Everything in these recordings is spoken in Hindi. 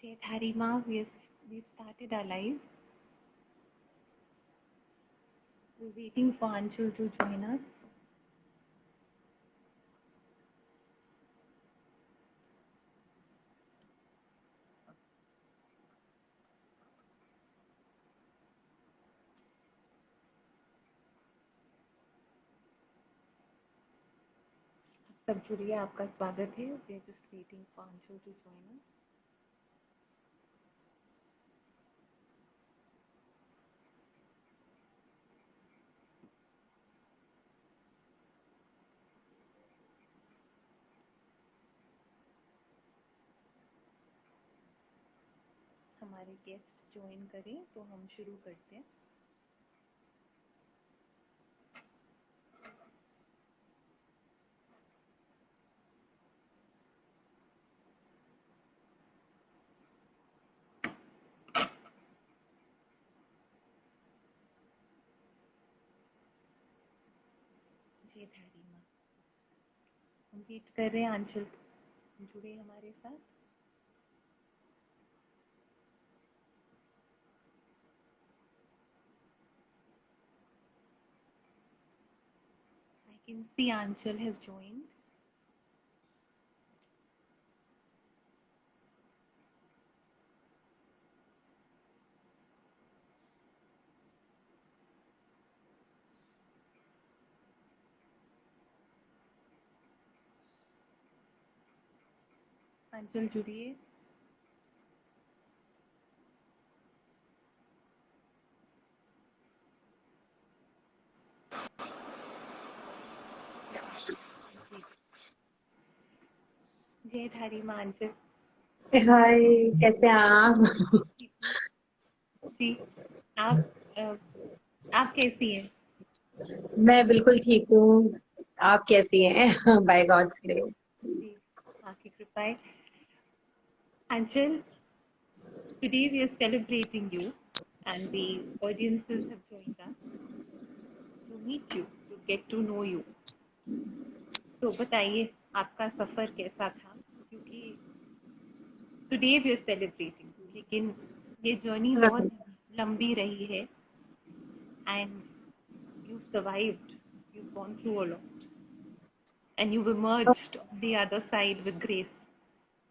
Jay Tharima, we've started our live. We're waiting for Anshul to join us. सब जुड़िए, आपका स्वागत है. We are just waiting for Anshul to join us. हमारे गेस्ट ज्वाइन करें तो हम शुरू करते हैं. जय धारिमा, हम वेट कर रहे हैं. अंशुल जुड़े हमारे साथ. I can see Anshul has joined. Anshul जुड़िए. जय धारिमा अंशुल. हाय, कैसे हैं आप? जी, आप कैसी हैं? मैं बिल्कुल ठीक हूँ. आप कैसी हैं? Bye God's grace. जी, माँ की कृपा है. Anshul, today we are celebrating you and the audiences have joined us to meet you, to get to know you. तो बताइए आपका सफ़र कैसा था, क्योंकि टुडे वी आर सेलिब्रेटिंग, लेकिन ये जर्नी बहुत लंबी रही है and you survived, you've gone through a lot and you've emerged on the other side with grace.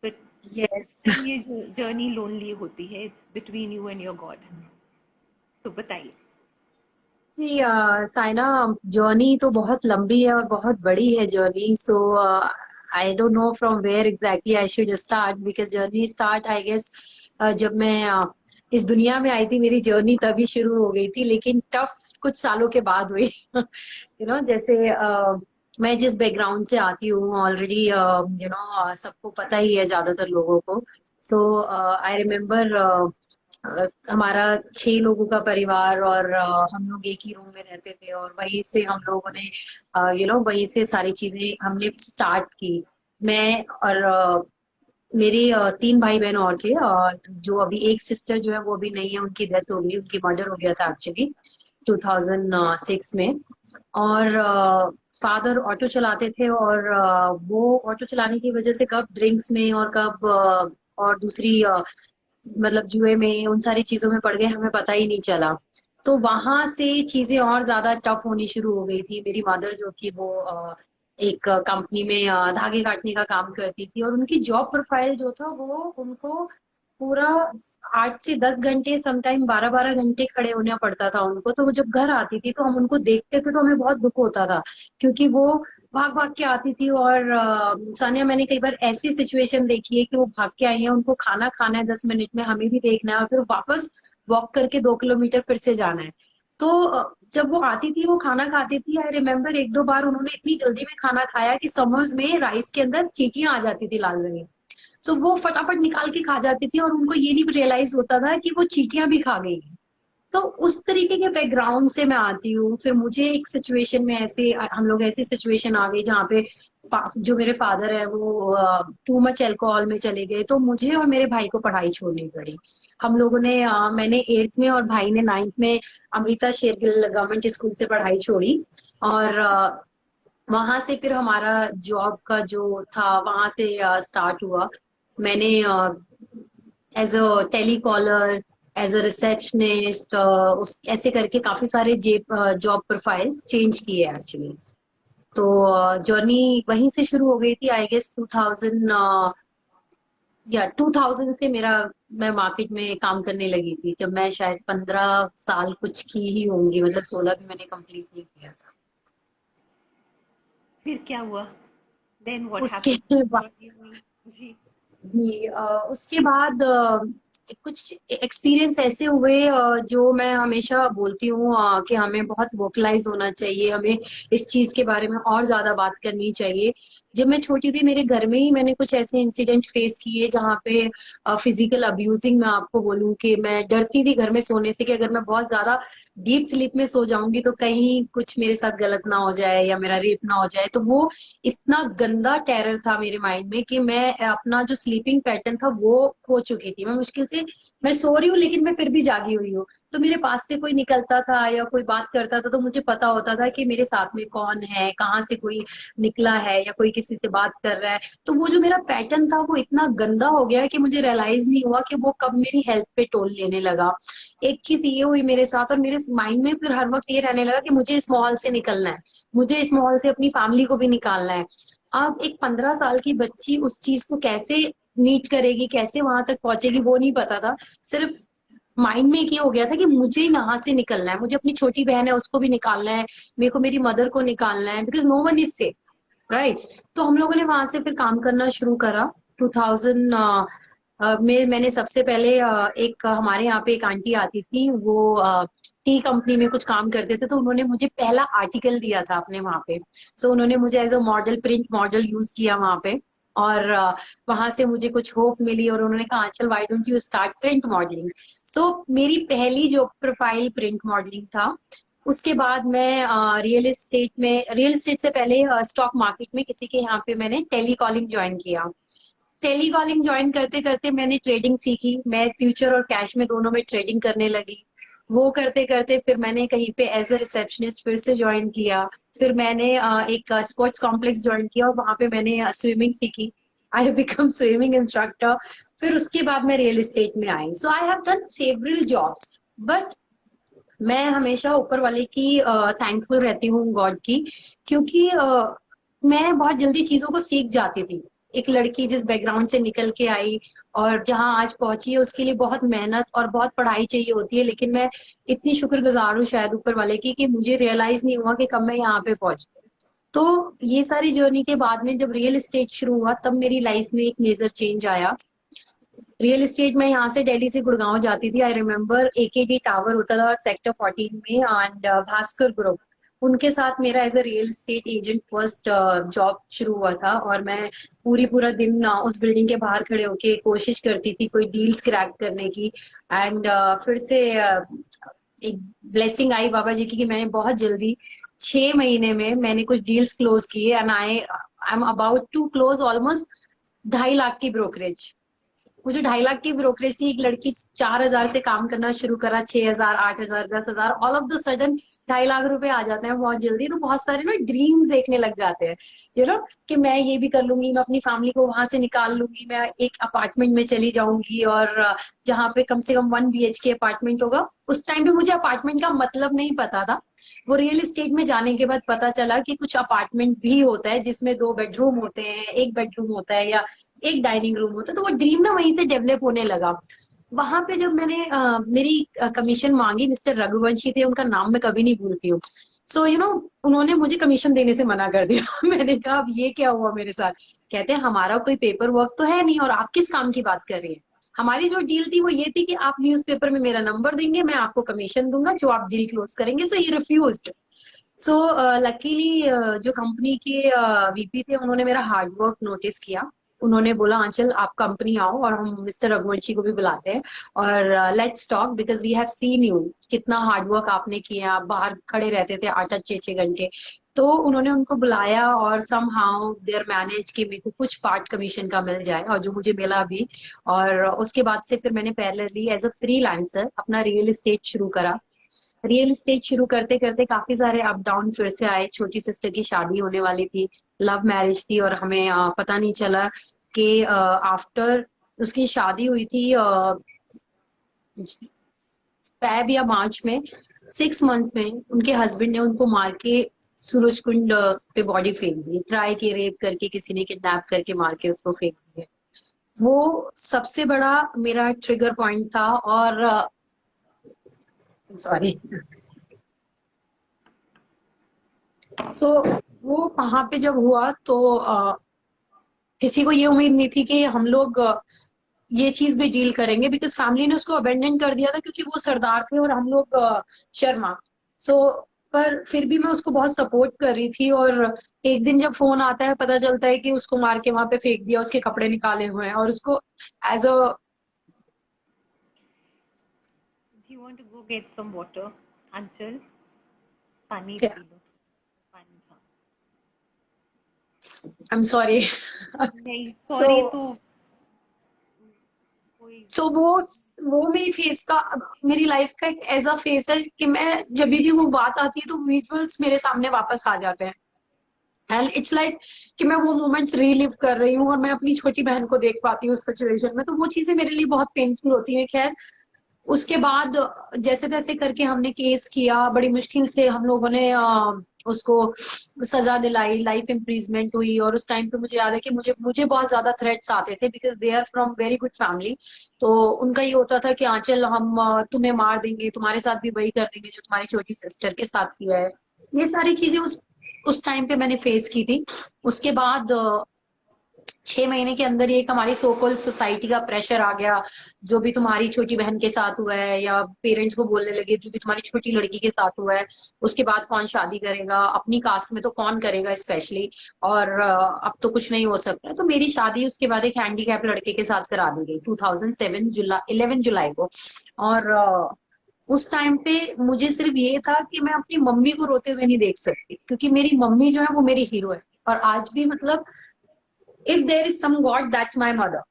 But yes. still ये जर्नी लोनली होती है. It's between you and your God. तो बताइए. जी, साइना, जर्नी तो बहुत लंबी है और बहुत बड़ी है journey. So I don't know from where exactly I should start, because journey start I guess जब मैं इस दुनिया में आई थी. मेरी जर्नी तभी शुरू हो गई थी, लेकिन टफ कुछ सालों के बाद हुई. जैसे मैं जिस बैकग्राउंड से आती हूँ ऑलरेडी, सबको पता ही है, ज्यादातर लोगों को. सो आई रिमेम्बर हमारा 6 लोगों का परिवार, और हम लोग एक ही रूम में रहते थे, और वहीं से हम लोगों ने वहीं से सारी चीजें हमने स्टार्ट की. मैं और मेरी 3 भाई बहन और थे, और जो अभी एक सिस्टर जो है वो अभी नहीं है, उनकी डेथ हो गई. उनकी मर्डर हो गया था एक्चुअली 2006 में. और फादर ऑटो चलाते थे, और वो ऑटो चलाने की वजह से कब ड्रिंक्स में और कब और दूसरी मतलब जुए में, उन सारी चीजों में पड़ गए, हमें पता ही नहीं चला. तो वहां से चीजें और ज्यादा टफ होनी शुरू हो गई थी. मेरी मदर जो थी वो एक कंपनी में धागे काटने का काम करती थी, और उनकी जॉब प्रोफाइल जो था वो उनको पूरा 8 से 10 घंटे, समटाइम 12-12 घंटे खड़े होना पड़ता था उनको. तो वो जब घर आती थी तो हम उनको देखते थे तो हमें बहुत दुख होता था, क्योंकि वो भाग भाग के आती थी. और सानिया, मैंने कई बार ऐसी सिचुएशन देखी है कि वो भाग के आई है, उनको खाना खाना है 10 मिनट में, हमें भी देखना है, और फिर वापस वॉक करके 2 किलोमीटर फिर से जाना है. तो जब वो आती थी, वो खाना खाती थी. आई रिमेम्बर 1-2 बार उन्होंने इतनी जल्दी में खाना खाया कि समोस में राइस के अंदर चींटियां आ जाती थी लाल रंग. सो वो फटाफट निकाल के खा जाती थी, और उनको ये नहीं रियलाइज होता था कि वो चींटियां भी खा गई. तो उस तरीके के बैकग्राउंड से मैं आती हूँ. फिर मुझे एक सिचुएशन में ऐसे हम लोग ऐसी सिचुएशन आ गई जहाँ पे जो मेरे फादर है वो टू मच अल्कोहल में चले गए, तो मुझे और मेरे भाई को पढ़ाई छोड़नी पड़ी. हम लोगों ने मैंने 8th में और भाई ने 9th में अमृता शेरगिल गवर्नमेंट स्कूल से पढ़ाई छोड़ी. और वहां से फिर हमारा जॉब का जो था वहां से स्टार्ट हुआ. मैंने as a telecaller, as a receptionist, उस ऐसे करके काफी सारे जॉब प्रोफाइल्स चेंज किए एक्चुअली। तो जर्नी वहीं से शुरू हो गई थी, आई गेस 2000 या 2000 से मेरा, मैं मार्केट में काम करने लगी थी जब मैं शायद 15 साल कुछ की ही होंगी, मतलब 16 भी मैंने कंप्लीट नहीं किया था। फिर क्या हुआ? देन व्हाट उसके हैपेंड? बाद जर्नी हुई। जी। जी, उसके बाद कुछ एक्सपीरियंस ऐसे हुए जो मैं हमेशा बोलती हूँ कि हमें बहुत वोकलाइज होना चाहिए, हमें इस चीज के बारे में और ज्यादा बात करनी चाहिए। जब मैं छोटी थी मेरे घर में ही मैंने कुछ ऐसे इंसिडेंट फेस किए जहाँ पे फिजिकल अब्यूजिंग, मैं आपको बोलूँ कि मैं डरती थी घर में सोने से कि अगर मैं बहुत ज्यादा डीप स्लीप में सो जाऊंगी तो कहीं कुछ मेरे साथ गलत ना हो जाए या मेरा रेप ना हो जाए। तो वो इतना गंदा टेरर था मेरे माइंड में कि मैं अपना जो स्लीपिंग पैटर्न था वो खो चुकी थी। मैं मुश्किल से, मैं सो रही हूँ लेकिन मैं फिर भी जागी हुई हूँ। तो मेरे पास से कोई निकलता था या कोई बात करता था तो मुझे पता होता था कि मेरे साथ में कौन है, कहाँ से कोई निकला है या कोई किसी से बात कर रहा है। तो वो जो मेरा पैटर्न था वो इतना गंदा हो गया कि मुझे रियलाइज नहीं हुआ कि वो कब मेरी हेल्थ पे टोल लेने लगा। एक चीज ये हुई मेरे साथ, और मेरे माइंड में फिर हर वक्त ये रहने लगा कि मुझे इस माहौल से निकलना है, मुझे इस माहौल से अपनी फैमिली को भी निकालना है। अब एक 15 साल की बच्ची उस चीज को कैसे मीट करेगी, कैसे वहां तक पहुंचेगी, वो नहीं पता था। सिर्फ माइंड में एक ये हो गया था कि मुझे यहाँ से निकलना है, मुझे अपनी छोटी बहन है उसको भी निकालना है, मेरे को मेरी मदर को निकालना है, because no one is safe, right. तो हम लोगों ने वहां से फिर काम करना शुरू करा 2000 में। मैंने सबसे पहले एक हमारे यहाँ पे एक आंटी आती थी, वो टी कंपनी में कुछ काम करते थे, तो उन्होंने मुझे पहला आर्टिकल दिया था अपने वहां पे। सो उन्होंने मुझे as a model, print model use किया वहां पे। और वहां से मुझे कुछ होप मिली और उन्होंने कहा चल why don't you start print modelling. So मेरी पहली जो प्रोफाइल प्रिंट मॉडलिंग था। उसके बाद मैं रियल एस्टेट से पहले स्टॉक मार्केट में किसी के यहाँ पे मैंने टेलीकॉलिंग ज्वाइन किया। टेलीकॉलिंग ज्वाइन करते करते मैंने ट्रेडिंग सीखी, मैं फ्यूचर और कैश में दोनों में ट्रेडिंग करने लगी। वो करते करते फिर मैंने कहीं पे एज अ रिसेप्शनिस्ट फिर से ज्वाइन किया। फिर मैंने एक स्पोर्ट्स कॉम्प्लेक्स ज्वाइन किया और वहां पे मैंने स्विमिंग सीखी। I have become swimming instructor. फिर उसके बाद मैं रियल एस्टेट में आई। So I have done several jobs, but मैं हमेशा ऊपर वाले की थैंकफुल रहती हूँ, गॉड की, क्योंकि मैं बहुत जल्दी चीजों को सीख जाती थी। एक लड़की जिस बैकग्राउंड से निकल के आई और जहां आज पहुंची है उसके लिए बहुत मेहनत और बहुत पढ़ाई चाहिए होती है, लेकिन मैं इतनी शुक्रगुजार हूँ शायद ऊपर वाले की कि मुझे रियलाइज नहीं हुआ कि कब मैं यहाँ पे पहुंची। तो ये सारी जर्नी के बाद में जब रियल एस्टेट शुरू हुआ तब मेरी लाइफ में एक मेजर चेंज आया। रियल एस्टेट में यहाँ से दिल्ली से गुड़गांव जाती थी। आई रिमेम्बर एकेडी टावर होता था सेक्टर 14 में, एंड भास्कर ग्रुप, उनके साथ मेरा as a real estate agent first job शुरू हुआ था। और मैं पूरा दिन उस बिल्डिंग के बाहर खड़े होके कोशिश करती थी कोई डील्स क्रैक करने की। एंड फिर से एक ब्लेसिंग आई बाबा जी की कि मैंने बहुत जल्दी 6 महीने में मैंने कुछ डील्स क्लोज किए, and I am about to close almost 2.5 lakh की ब्रोकरेज। वो जो 2.5 लाख की ब्रोकरेज थी, एक लड़की 4,000 से काम करना शुरू करा, 6,000, 8,000, 10,000, all of the sudden 2.5 lakh रुपए आ जाते हैं बहुत जल्दी। तो बहुत सारे ना ड्रीम्स देखने लग जाते हैं, कि मैं ये भी कर लूंगी, मैं अपनी फैमिली को वहां से निकाल लूंगी, मैं एक अपार्टमेंट में चली जाऊंगी, और जहाँ पे कम से कम 1 BHK अपार्टमेंट होगा। उस टाइम पे मुझे अपार्टमेंट का मतलब नहीं पता था। वो रियल एस्टेट में जाने के बाद पता चला कि कुछ अपार्टमेंट भी होता है जिसमें 2 बेडरूम होते हैं, एक बेडरूम होता है, या एक डाइनिंग रूम होता है। तो वो ड्रीम ना वहीं से डेवलप होने लगा। वहां पे जब मैंने मेरी कमीशन मांगी, मिस्टर रघुवंशी थे उनका नाम, मैं कभी नहीं भूलती हूँ। सो उन्होंने मुझे कमीशन देने से मना कर दिया। मैंने कहा अब ये क्या हुआ मेरे साथ। कहते हैं हमारा कोई पेपर वर्क तो है नहीं और आप किस काम की बात कर रही हैं। हमारी जो डील थी वो ये थी कि आप न्यूज़पेपर में मेरा नंबर देंगे, मैं आपको कमीशन दूंगा जो आप डील क्लोज करेंगे। सो ही रिफ्यूज्ड। सो लकीली जो कंपनी के वीपी थे उन्होंने मेरा हार्ड वर्क नोटिस किया। उन्होंने बोला आंचल आप कंपनी आओ और हम मिस्टर रघुवंशी को भी बुलाते हैं और let's talk because we have seen you, कितना हार्ड वर्क आपने किया, आप बाहर खड़े रहते थे 8 8 6 6 घंटे। तो उन्होंने उनको बुलाया और सम हाउ देयर मैनेज कि मेरे को कुछ पार्ट कमीशन का मिल जाए, और जो मुझे मिला भी। और उसके बाद से फिर मैंने पैरेलली एज अ फ्रीलांसर अपना रियल एस्टेट शुरू करा। रियल एस्टेट शुरू करते करते काफी सारे अप डाउन फिर से आए। छोटी सिस्टर की शादी होने वाली थी, लव मैरिज थी, और हमें पता नहीं चला कि आफ्टर उसकी शादी हुई थी फेब या मार्च में। 6 मंथ्स में उनके हस्बैंड ने उनको मार के सूरज कुंड पे बॉडी फेंक दी, ट्राई के रेप करके, किसी ने किडनैप करके मार के उसको फेंक दिया। वो सबसे बड़ा मेरा ट्रिगर पॉइंट था। और सॉरी, सो वो वहां पे जब हुआ तो किसी को ये उम्मीद नहीं थी कि हम लोग ये चीज भी डील करेंगे, बिकॉज फैमिली ने उसको अबेंडन कर दिया था क्योंकि वो सरदार थे और हम लोग शर्मा। सो पर फिर भी मैं उसको बहुत सपोर्ट कर रही थी। और एक दिन जब फोन आता है, पता चलता है कि उसको मार के वहां पे फेंक दिया, उसके कपड़े निकाले हुए हैं और उसको as a. Do you want to go get some water? अंचल, पानी आई पी लो, पानी। हाँ, एम सॉरी। नहीं सो सॉरी तो कोई। सो वो मेरी फेस का, मेरी लाइफ का एक ऐसा फेस है कि मैं जब भी वो बात आती है तो विजुअल्स मेरे सामने वापस आ जाते हैं। एंड इट्स लाइक कि मैं वो मोमेंट्स रीलिव कर रही हूँ और मैं अपनी छोटी बहन को देख पाती हूँ उस सिचुएशन में, तो वो चीजें मेरे लिए बहुत पेनफुल होती है। खैर, उसके बाद जैसे तैसे करके हमने केस किया, बड़ी मुश्किल से हम लोगों ने उसको सजा दिलाई, लाइफ इम्प्रिजमेंट हुई। और उस टाइम पे मुझे याद है कि मुझे मुझे बहुत ज्यादा थ्रेट्स आते थे, because they are from very good family. तो उनका ये होता था कि आंचल हम तुम्हें मार देंगे, तुम्हारे साथ भी वही कर देंगे जो तुम्हारी छोटी सिस्टर के साथ किया है। ये सारी चीजें उस टाइम पे मैंने फेस की थी। उसके बाद 6 महीने के अंदर ही एक हमारी सोकल सोसाइटी का प्रेशर आ गया, जो भी तुम्हारी छोटी बहन के साथ हुआ है, या पेरेंट्स को बोलने लगे जो भी तुम्हारी छोटी लड़की के साथ हुआ है उसके बाद कौन शादी करेगा, अपनी कास्ट में तो कौन करेगा स्पेशली। और अब तो कुछ नहीं हो सकता है। तो मेरी शादी उसके बाद एक हैंडीकैप लड़के के साथ करा दी गई 2007 जुलाई 11 जुलाई को। और उस टाइम पे मुझे सिर्फ ये था कि मैं अपनी मम्मी को रोते हुए नहीं देख सकती, क्योंकि मेरी मम्मी जो है वो मेरी हीरो है। और आज भी मतलब, if there is some God that's my mother.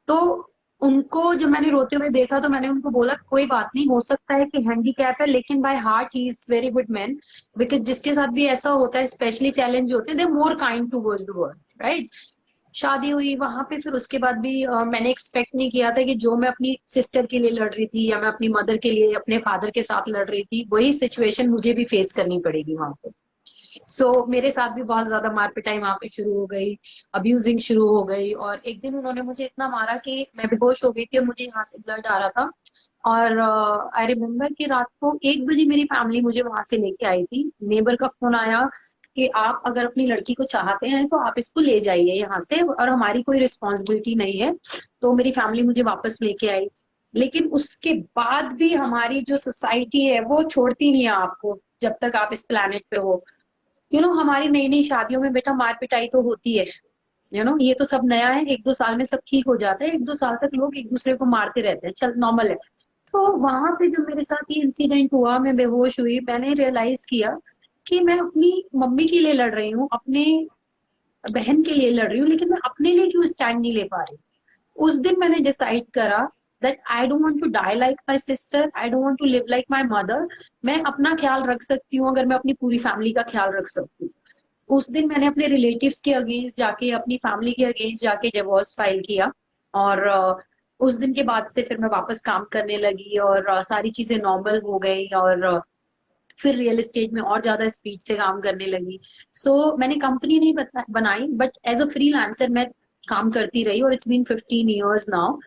तो उनको जब मैंने रोते हुए देखा तो मैंने उनको बोला कोई बात नहीं, हो सकता है कि हैंडीकैप है लेकिन by heart he is very good man. Because जिसके साथ भी ऐसा होता है, स्पेशली चैलेंज होते हैं, they more kind towards the world, right. शादी हुई वहां पे, फिर उसके बाद भी मैंने एक्सपेक्ट नहीं किया था कि जो मैं अपनी सिस्टर के लिए लड़ रही थी या मैं अपनी मदर के लिए अपने फादर के साथ लड़ रही थी, वही सिचुएशन मुझे भी फेस करनी पड़ेगी वहां पे। मेरे साथ भी बहुत ज्यादा मार पिटाई वहां पे शुरू हो गई, अब्यूजिंग शुरू हो गई। और एक दिन उन्होंने मुझे इतना मारा कि मैं बेहोश हो गई थी और मुझे यहाँ से ब्लड आ रहा था। और आई रिमेम्बर कि रात को 1 बजे मेरी फैमिली मुझे वहां से लेके आई थी। नेबर का फोन आया कि आप अगर अपनी लड़की को चाहते हैं तो आप इसको ले जाइए यहाँ से, और हमारी कोई रिस्पॉन्सिबिलिटी नहीं है। तो मेरी फैमिली मुझे वापस लेके आई। लेकिन उसके बाद भी हमारी जो सोसाइटी है वो छोड़ती नहीं है आपको जब तक आप इस प्लेनेट पे हो। हमारी नई नई शादियों में बेटा मार पिटाई तो होती है। ये तो सब नया है, 1-2 साल में सब ठीक हो जाता है, 1-2 साल तक लोग एक दूसरे को मारते रहते हैं, चल नॉर्मल है। तो वहां पे जब मेरे साथ ये इंसिडेंट हुआ, मैं बेहोश हुई, मैंने रियलाइज किया कि मैं अपनी मम्मी के लिए लड़ रही हूँ, अपने बहन के लिए लड़ रही हूँ, लेकिन मैं अपने लिए क्यों स्टैंड नहीं ले पा रही। उस दिन मैंने डिसाइड करा that I don't want to die like my sister, I don't want to live like my mother. मैं अपना ख्याल रख सकती हूँ अगर मैं अपनी पूरी फैमिली का ख्याल रख सकती हूँ। उस दिन मैंने अपने रिलेटिव्स के अगेंस्ट जाके, अपनी फैमिली के अगेंस्ट जाके डिवोर्स फाइल किया। और उस दिन के बाद से फिर मैं वापस काम करने लगी और सारी चीजें नॉर्मल हो गई। और फिर रियल एस्टेट में और ज्यादा स्पीड से काम करने लगी। मैंने कंपनी नहीं बनाई, बट एज अ फ्रीलांसर मैं काम करती रही, और इट्स बीन 15 years नाउ।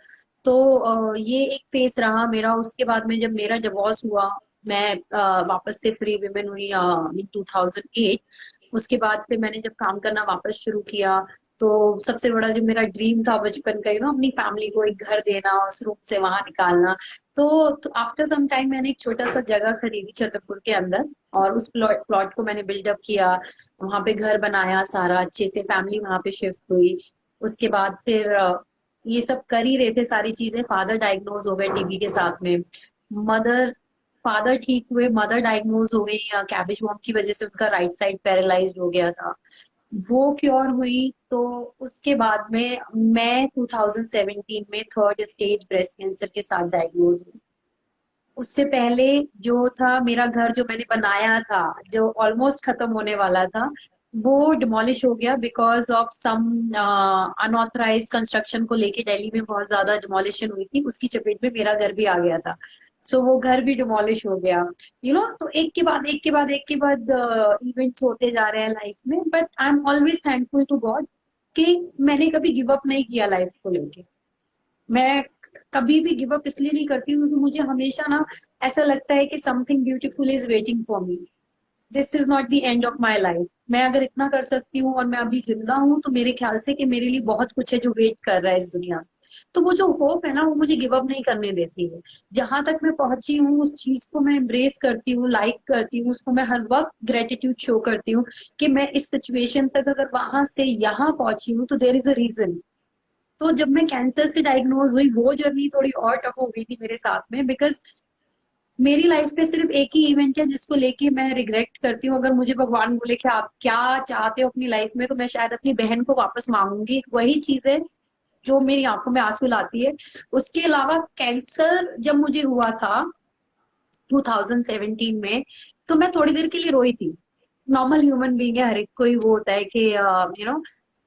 तो ये एक फेस रहा मेरा। उसके बाद में जब मेरा डिवोर्स हुआ, मैं वापस से फ्री वुमेन हुई इन 2008। उसके बाद फिर मैंने जब काम करना वापस शुरू किया, तो सबसे बड़ा जो मेरा ड्रीम था बचपन का, अपनी फैमिली को एक घर देना और उस रूम से वहां निकालना। तो आफ्टर सम टाइम मैंने एक छोटा सा जगह खरीदी छतरपुर के अंदर, और उस प्लॉट को मैंने बिल्डअप किया, वहां पे घर बनाया, सारा अच्छे से फैमिली वहां पे शिफ्ट हुई। उसके बाद फिर ये सब कर ही रहे थे सारी चीजें, फादर डायग्नोज हो गए टीबी के साथ में। मदर फादर ठीक हुए, मदर डायग्नोज हो गई कैबेज वॉर्म की वजह से, उनका राइट साइड पैरालाइज्ड हो गया था। वो क्योर हुई। तो उसके बाद में मैं 2017 में 3rd स्टेज ब्रेस्ट कैंसर के साथ डायग्नोज हुई। उससे पहले जो था मेरा घर, जो मैंने बनाया था, जो ऑलमोस्ट खत्म होने वाला था, वो डिमोलिश हो गया because of some unauthorise construction को लेके दिल्ली में बहुत ज्यादा डिमोलिशन हुई थी, उसकी चपेट में मेरा घर भी आ गया था। सो वो घर भी डिमोलिश हो गया। तो एक के बाद एक के बाद एक के बाद इवेंट्स होते जा रहे हैं लाइफ में, but I am always thankful to God कि मैंने कभी गिव अप नहीं किया लाइफ को लेके। मैं कभी भी गिव अप इसलिए नहीं करती हूँ क्योंकि मुझे हमेशा ना ऐसा लगता है कि something beautiful is waiting for me. This is not the end of my life. मैं अगर इतना कर सकती हूँ और मैं अभी जिंदा हूँ तो मेरे ख्याल से कि मेरे लिए बहुत कुछ है जो वेट कर रहा है इस दुनिया में। तो वो जो होप है ना वो मुझे गिव अप नहीं करने देती है। जहां तक मैं पहुंची हूँ उस चीज को मैं एम्ब्रेस करती हूँ, लाइक करती हूँ, उसको मैं हर वक्त ग्रेटिट्यूड शो करती हूँ कि मैं इस सिचुएशन तक अगर वहां से यहाँ पहुंची हूँ तो देर इज अ रीजन। तो जब मैं कैंसर से डायग्नोज हुई वो जर्नी थोड़ी और टफ हो गई थी मेरे साथ में, बिकॉज मेरी लाइफ में सिर्फ एक ही इवेंट है जिसको लेके मैं रिग्रेट करती हूँ। अगर मुझे भगवान बोले कि आप क्या चाहते हो अपनी लाइफ में, तो मैं शायद अपनी बहन को वापस मांगूंगी। वही चीज है जो मेरी आंखों में आंसू लाती है। उसके अलावा कैंसर जब मुझे हुआ था 2017 में, तो मैं थोड़ी देर के लिए रोई थी। नॉर्मल ह्यूमन बीइंग है, हर एक कोई वो होता है कि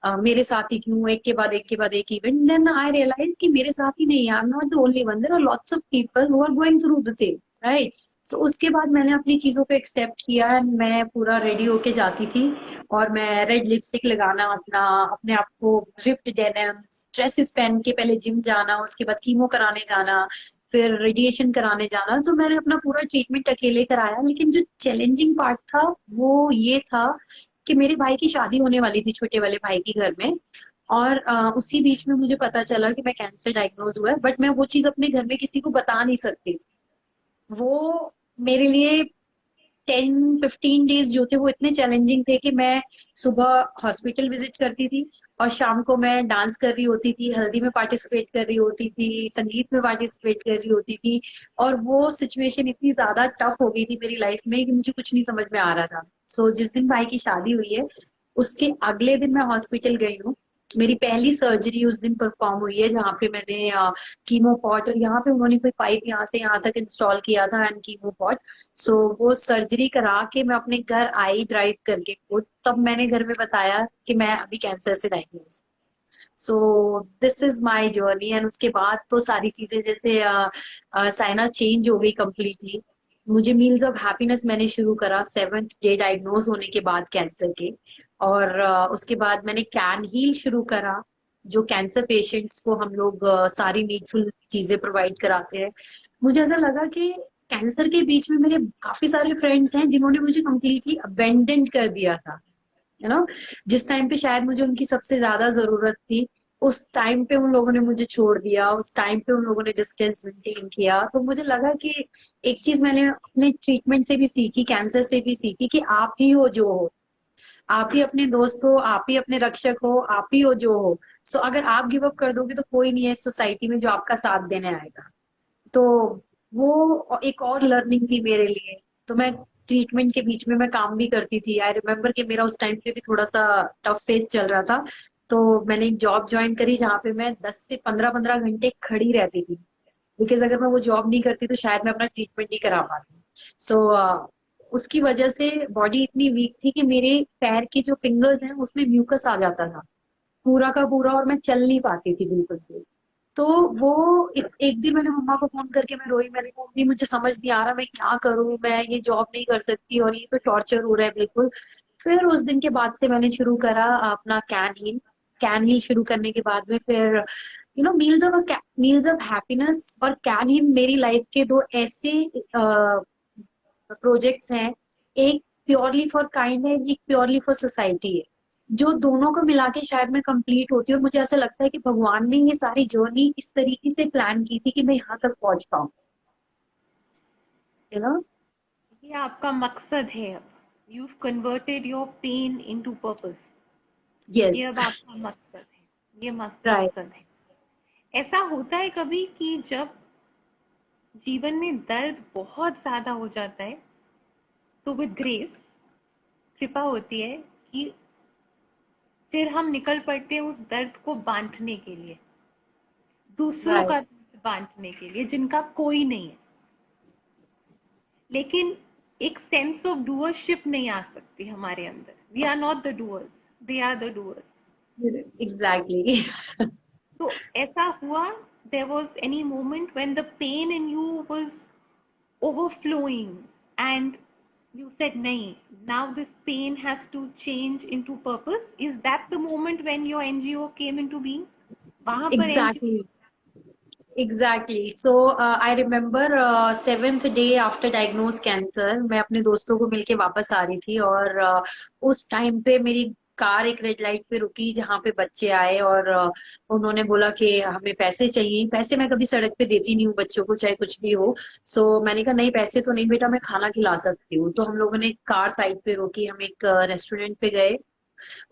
मेरे साथ ही क्यों एक के बाद एक के बाद एक इवेंट। देन आई रियलाइज कि मेरे साथ ही नहीं, I am not the only one, there are lots of people who are going through the same, right. So उसके बाद मैंने अपनी चीजों को एक्सेप्ट किया and मैं पूरा रेडी होके जाती थी। और मैं रेड लिपस्टिक लगाना, अपने आप को रिप्ड डेनिम ड्रेसेस पहन के पहले जिम जाना, उसके बाद कीमो कराने जाना, फिर रेडिएशन कराने जाना। तो मैंने अपना पूरा ट्रीटमेंट अकेले कराया। लेकिन जो चैलेंजिंग पार्ट था वो ये था कि मेरे भाई की शादी होने वाली थी, छोटे वाले भाई की घर में। और उसी बीच में मुझे पता चला कि मैं कैंसर डायग्नोज हुआ है, बट मैं वो चीज अपने घर में किसी को बता नहीं सकती थी। वो मेरे लिए 10-15 डेज जो थे वो इतने चैलेंजिंग थे कि मैं सुबह हॉस्पिटल विजिट करती थी और शाम को मैं डांस कर रही होती थी, हल्दी में पार्टिसिपेट कर रही होती थी, संगीत में पार्टिसिपेट कर रही होती थी। और वो सिचुएशन इतनी ज्यादा टफ हो गई थी मेरी लाइफ में कि मुझे कुछ नहीं समझ में आ रहा था। जिस दिन भाई की शादी हुई है उसके अगले दिन मैं हॉस्पिटल गई हूँ। मेरी पहली सर्जरी उस दिन परफॉर्म हुई है, जहाँ पे मैंने कीमो पॉट, और यहाँ पे उन्होंने कोई पाइप यहाँ से यहाँ तक इंस्टॉल किया था एंड कीमो पॉट। वो सर्जरी करा के मैं अपने घर आई ड्राइव करके खुद, तब मैंने घर में बताया कि मैं अभी कैंसर से diagnose. This is my journey. And उसके बाद तो सारी चीजें जैसे साइना चेंज हो गई कम्प्लीटली। मुझे मील्स ऑफ हैप्पीनेस मैंने शुरू करा 7th डे डायग्नोज होने के बाद कैंसर के। और उसके बाद मैंने कैन हील शुरू करा, जो कैंसर पेशेंट्स को हम लोग सारी नीडफुल चीजें प्रोवाइड कराते हैं। मुझे ऐसा लगा कि कैंसर के बीच में मेरे काफी सारे फ्रेंड्स हैं जिन्होंने मुझे कम्प्लीटली अबेंडन कर दिया था। यू नो जिस टाइम पे शायद मुझे उनकी सबसे ज्यादा जरूरत थी, उस टाइम पे उन लोगों ने मुझे छोड़ दिया, उस टाइम पे उन लोगों ने डिस्टेंस मेंटेन किया। तो मुझे लगा कि एक चीज मैंने अपने ट्रीटमेंट से भी सीखी, कैंसर से भी सीखी, कि आप ही हो जो हो, आप ही अपने दोस्त हो, आप ही अपने रक्षक हो, आप ही हो जो हो। अगर आप गिव अप कर दोगे तो कोई नहीं है इस सोसाइटी में जो आपका साथ देने आएगा। तो वो एक और लर्निंग थी मेरे लिए। तो मैं ट्रीटमेंट के बीच में मैं काम भी करती थी। आई रिमेम्बर कि मेरा उस टाइम पे भी थोड़ा सा टफ फेस चल रहा था। तो मैंने एक जॉब ज्वाइन करी जहाँ पे मैं 10 से 15 घंटे खड़ी रहती थी, बिकॉज अगर मैं वो जॉब नहीं करती तो शायद मैं अपना ट्रीटमेंट नहीं करा पाती। उसकी वजह से बॉडी इतनी वीक थी कि मेरे पैर के जो फिंगर्स हैं उसमें म्यूकस आ जाता था पूरा का पूरा, और मैं चल नहीं पाती थी बिल्कुल भी। तो एक दिन मैंने मम्मा को फोन करके मैं रोई। मैंने कहा मम्मी मुझे समझ नहीं आ रहा मैं क्या करूं, मैं ये जॉब नहीं कर सकती और ये तो टॉर्चर हो रहा है बिल्कुल। फिर उस दिन के बाद से मैंने शुरू करा अपना कैन हील शुरू करने के बाद में फिर मील्स ऑफ हैप्पीनेस और कैन हील मेरी लाइफ के दो ऐसे प्रोजेक्ट्स हैं। एक प्योरली फॉर काइंड है, एक प्योरली फॉर सोसाइटी है। जो दोनों को मिला के शायद मैं कंप्लीट होती हूँ। और मुझे ऐसा लगता है कि भगवान ने ये सारी जर्नी इस तरीके से प्लान की थी कि मैं यहाँ तक पहुंच पाऊँ। यू नो ये आपका मकसद है अब। You've converted your pain into purpose. ये यस, अब आपका मकसद है, ये राइट, मकसद है। ऐसा होता है कभी कि जब जीवन में दर्द बहुत ज्यादा हो जाता है तो विद ग्रेस, कृपा होती है कि फिर हम निकल पड़ते हैं उस दर्द को बांटने के लिए, दूसरों राइट, का दर्द बांटने के लिए जिनका कोई नहीं है। लेकिन एक सेंस ऑफ डूअरशिप नहीं आ सकती हमारे अंदर। We are not the doers, they are the doers. Exactly. तो ऐसा हुआ, there was any moment when the pain in you was overflowing and you said nahi, now this pain has to change into purpose? Is that the moment when your NGO came into being? वहां पर NGO? Exactly. Exactly so I remember 7th day after diagnose cancer मैं अपने दोस्तों को मिलके वापस आ रही थी और उस टाइम पे मेरी कार एक रेड लाइट पे रुकी जहाँ पे बच्चे आए और उन्होंने बोला कि हमें पैसे चाहिए। पैसे मैं कभी सड़क पे देती नहीं हूँ बच्चों को चाहे कुछ भी हो। सो मैंने कहा नहीं पैसे तो नहीं बेटा मैं खाना खिला सकती हूँ। तो हम लोगों ने कार साइड पे रोकी, हम एक रेस्टोरेंट पे गए।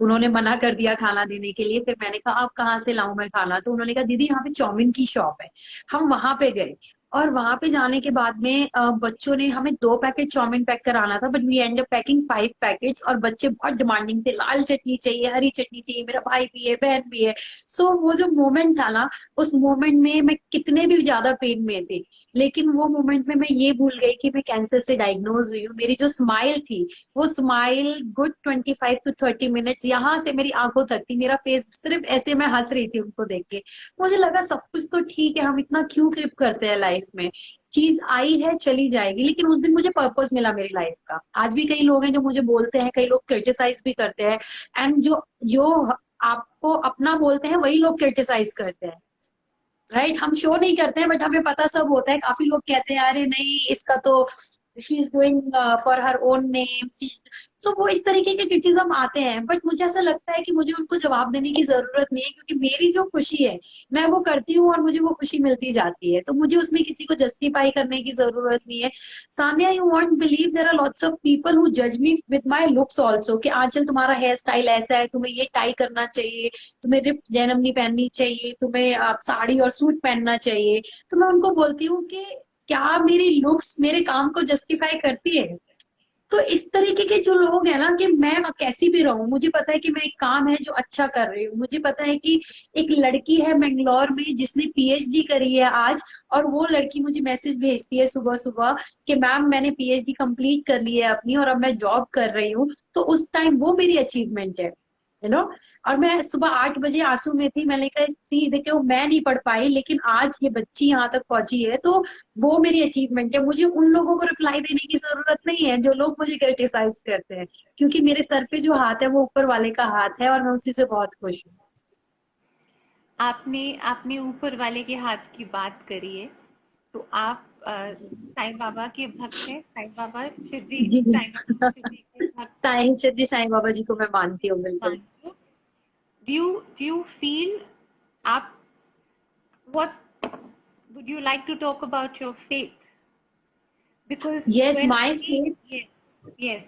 उन्होंने मना कर दिया खाना देने के लिए। फिर मैंने कहा अब कहाँ से लाऊं मैं खाना? तो उन्होंने कहा दीदी यहाँ पे चाउमीन की शॉप है। हम वहां पे गए और वहां पे जाने के बाद में बच्चों ने हमें 2 पैकेट चाउमीन पैक कराना था but we end up packing 5 packets. और बच्चे बहुत डिमांडिंग थे, लाल चटनी चाहिए, हरी चटनी चाहिए, मेरा भाई भी है बहन भी है। सो वो जो मोमेंट था ना, उस मोमेंट में मैं कितने भी ज्यादा पेन में थी लेकिन वो मोमेंट में मैं ये भूल गई कि मैं कैंसर से डायग्नोज हुई हूँ। मेरी जो स्माइल थी वो स्माइल गुड 25 to 30 मिनट्स यहाँ से मेरी आंखों तक थी। मेरा फेस सिर्फ ऐसे मैं हंस रही थी उनको देख के। मुझे लगा सब कुछ तो ठीक है, हम इतना क्यों क्रिप करते हैं लाइफ में? चीज आई है चली जाएगी। लेकिन उस दिन मुझे पर्पस मिला मेरी लाइफ का। आज भी कई लोग हैं जो मुझे बोलते हैं, कई लोग क्रिटिसाइज भी करते हैं। एंड जो जो आपको अपना बोलते हैं वही लोग क्रिटिसाइज करते हैं। राइट, हम शो नहीं करते हैं बट हमें पता सब होता है। काफी लोग कहते हैं अरे नहीं इसका तो she is doing for her own name. So वो इस तरीके के क्रिटिज्म आते हैं बट मुझे ऐसा लगता है कि मुझे उनको जवाब देने की जरूरत नहीं है क्योंकि मेरी जो खुशी है मैं वो करती हूँ और मुझे वो खुशी मिलती जाती है। तो मुझे उसमें किसी को जस्टिफाई करने की जरूरत नहीं है। Sania, you won't believe there are lots of people who जज me with my looks also कि आंचल तुम्हारा हेयर स्टाइल ऐसा है, तुम्हें ये टाई करना चाहिए, तुम्हें रिप डेनिम नहीं पहननी चाहिए, तुम्हें साड़ी और सूट पहनना चाहिए। तो मैं उनको बोलती हूँ कि क्या मेरी लुक्स मेरे काम को जस्टिफाई करती है? तो इस तरीके के जो लोग हैं ना कि मैं कैसी भी रहूं, मुझे पता है कि मैं एक काम है जो अच्छा कर रही हूँ। मुझे पता है कि एक लड़की है बेंगलोर में जिसने पीएचडी करी है आज, और वो लड़की मुझे मैसेज भेजती है सुबह सुबह कि मैम मैंने पीएचडी कंप्लीट कर ली है अपनी और अब मैं जॉब कर रही हूँ। तो उस टाइम वो मेरी अचीवमेंट है, यू नो। और मैं सुबह 8 बजे आंसू में थी, मैंने कहा सी देखो मैं नहीं पढ़ पाई लेकिन आज ये बच्ची यहाँ तक पहुंची है तो वो मेरी अचीवमेंट है। मुझे उन लोगों को रिप्लाई देने की जरूरत नहीं है जो लोग मुझे क्रिटिसाइज करते हैं क्योंकि मेरे सर पे जो हाथ है वो ऊपर वाले का हाथ है और मैं उसी से बहुत खुश हूँ। आपने आपने ऊपर वाले के हाथ की बात करी है, तो आप साईं बाबा के भक्त हैं? साईं बाबा शिरडी, जी। साईं बाबा शिरडी के भक्त साईं सिद्धि साईं बाबा जी को मैं मानती हूँ बिल्कुल। मानते हो? Do you feel, आप, what would you like to talk about your faith? Because yes when my I, faith, yes, yes,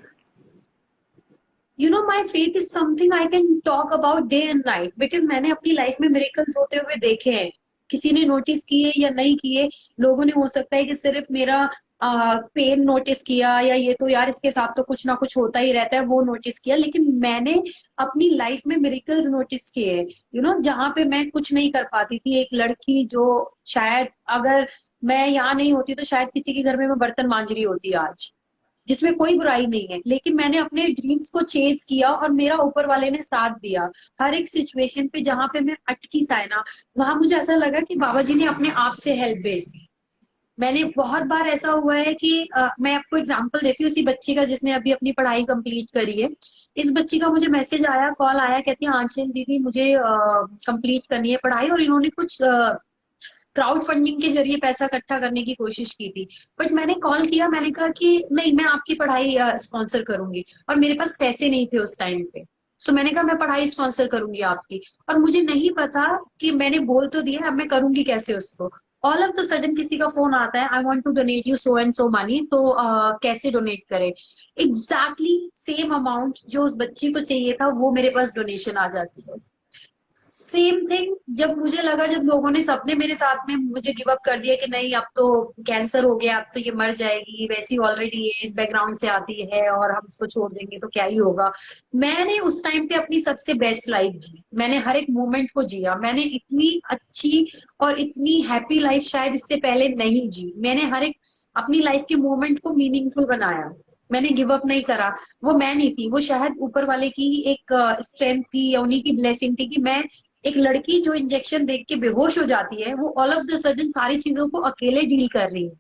you know my faith is something I can talk about day and night because मैंने अपनी लाइफ में मिरेकल्स होते हुए देखे हैं। किसी ने नोटिस किए या नहीं किए, लोगों ने हो सकता है कि सिर्फ मेरा पेन नोटिस किया या ये तो यार इसके साथ तो कुछ ना कुछ होता ही रहता है वो नोटिस किया, लेकिन मैंने अपनी लाइफ में मिरेकल्स नोटिस किए हैं। यू नो, जहाँ पे मैं कुछ नहीं कर पाती थी, एक लड़की जो शायद अगर मैं यहाँ नहीं होती तो शायद किसी के घर में मैं बर्तन मांज रही होती आज, जिसमें कोई बुराई नहीं है, लेकिन मैंने अपने ड्रीम्स को चेज किया और मेरा ऊपर वाले ने साथ दिया। हर एक सिचुएशन पे जहां पे मैं अटकी साइना, वहां मुझे ऐसा लगा कि बाबा जी ने अपने आप से हेल्प भेज दी। मैंने बहुत बार ऐसा हुआ है कि मैं आपको एग्जांपल देती हूँ इसी बच्ची का जिसने अभी अपनी पढ़ाई कंप्लीट करी है। इस बच्ची का मुझे मैसेज आया, कॉल आया, कहती है आंचल दीदी मुझे कंप्लीट करनी है पढ़ाई, और इन्होंने कुछ क्राउड फंडिंग के जरिए पैसा इकट्ठा करने की कोशिश की थी। बट मैंने कॉल किया, मैंने कहा कि नहीं मैं आपकी पढ़ाई स्पॉन्सर करूंगी, और मेरे पास पैसे नहीं थे उस टाइम पे। सो मैंने कहा मैं पढ़ाई स्पॉन्सर करूंगी आपकी, और मुझे नहीं पता कि मैंने बोल तो दिया अब मैं करूंगी कैसे उसको। ऑल ऑफ द सडन किसी का फोन आता है, I want to donate you so and so money, तो कैसे डोनेट करें? एग्जैक्टली सेम अमाउंट जो उस बच्ची को चाहिए था वो मेरे पास डोनेशन आ जाती है। सेम थिंग जब मुझे लगा, जब लोगों ने सबने मेरे साथ में मुझे गिव अप कर दिया कि नहीं अब तो कैंसर हो गया, अब तो ये मर जाएगी, वैसी ऑलरेडी ये इस बैकग्राउंड से आती है और हम इसको छोड़ देंगे तो क्या ही होगा। मैंने उस टाइम पे अपनी सबसे बेस्ट लाइफ जी, मैंने हर एक मोमेंट को जिया। मैंने इतनी अच्छी और इतनी हैप्पी लाइफ शायद इससे पहले नहीं जी। मैंने हर एक अपनी लाइफ के मोमेंट को मीनिंगफुल बनाया। मैंने गिव अप नहीं करा। वो मैं नहीं थी, वो शायद ऊपर वाले की ही एक स्ट्रेंथ थी या उन्हीं की ब्लेसिंग थी कि मैं, एक लड़की जो इंजेक्शन देख के बेहोश हो जाती है, वो ऑल ऑफ द सडन सारी चीजों को अकेले डील कर रही है।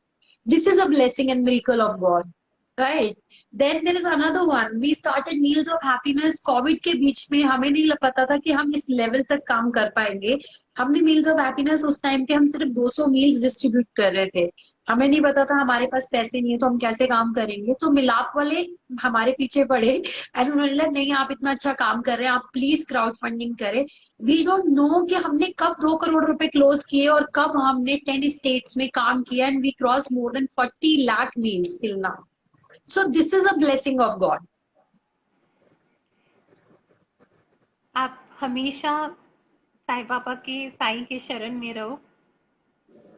This is a blessing and miracle of God, right? Then there is another one, we started meals of happiness. Covid के बीच में हमें नहीं पता था कि हम इस लेवल तक काम कर पाएंगे। हमने मील्स ऑफ हैप्पीनेस उस टाइम पे हम सिर्फ 200 मील्स डिस्ट्रीब्यूट कर रहे थे। हमें नहीं पता था हमारे पास पैसे नहीं है तो हम कैसे काम करेंगे। तो मिलाप वाले हमारे पीछे पड़े एंड उन्होंने बोला नहीं आप इतना अच्छा काम कर रहे हैं, आप प्लीज क्राउड फंडिंग करें। वी डोंट नो कि हमने कब 2 करोड़ रुपए क्लोज किए और कब हमने 10 स्टेट्स में काम किया and we cross more than 40 lakh meals till now. So this is a blessing of God. आप हमेशा साईं बाबा के, साईं के शरण में रहो।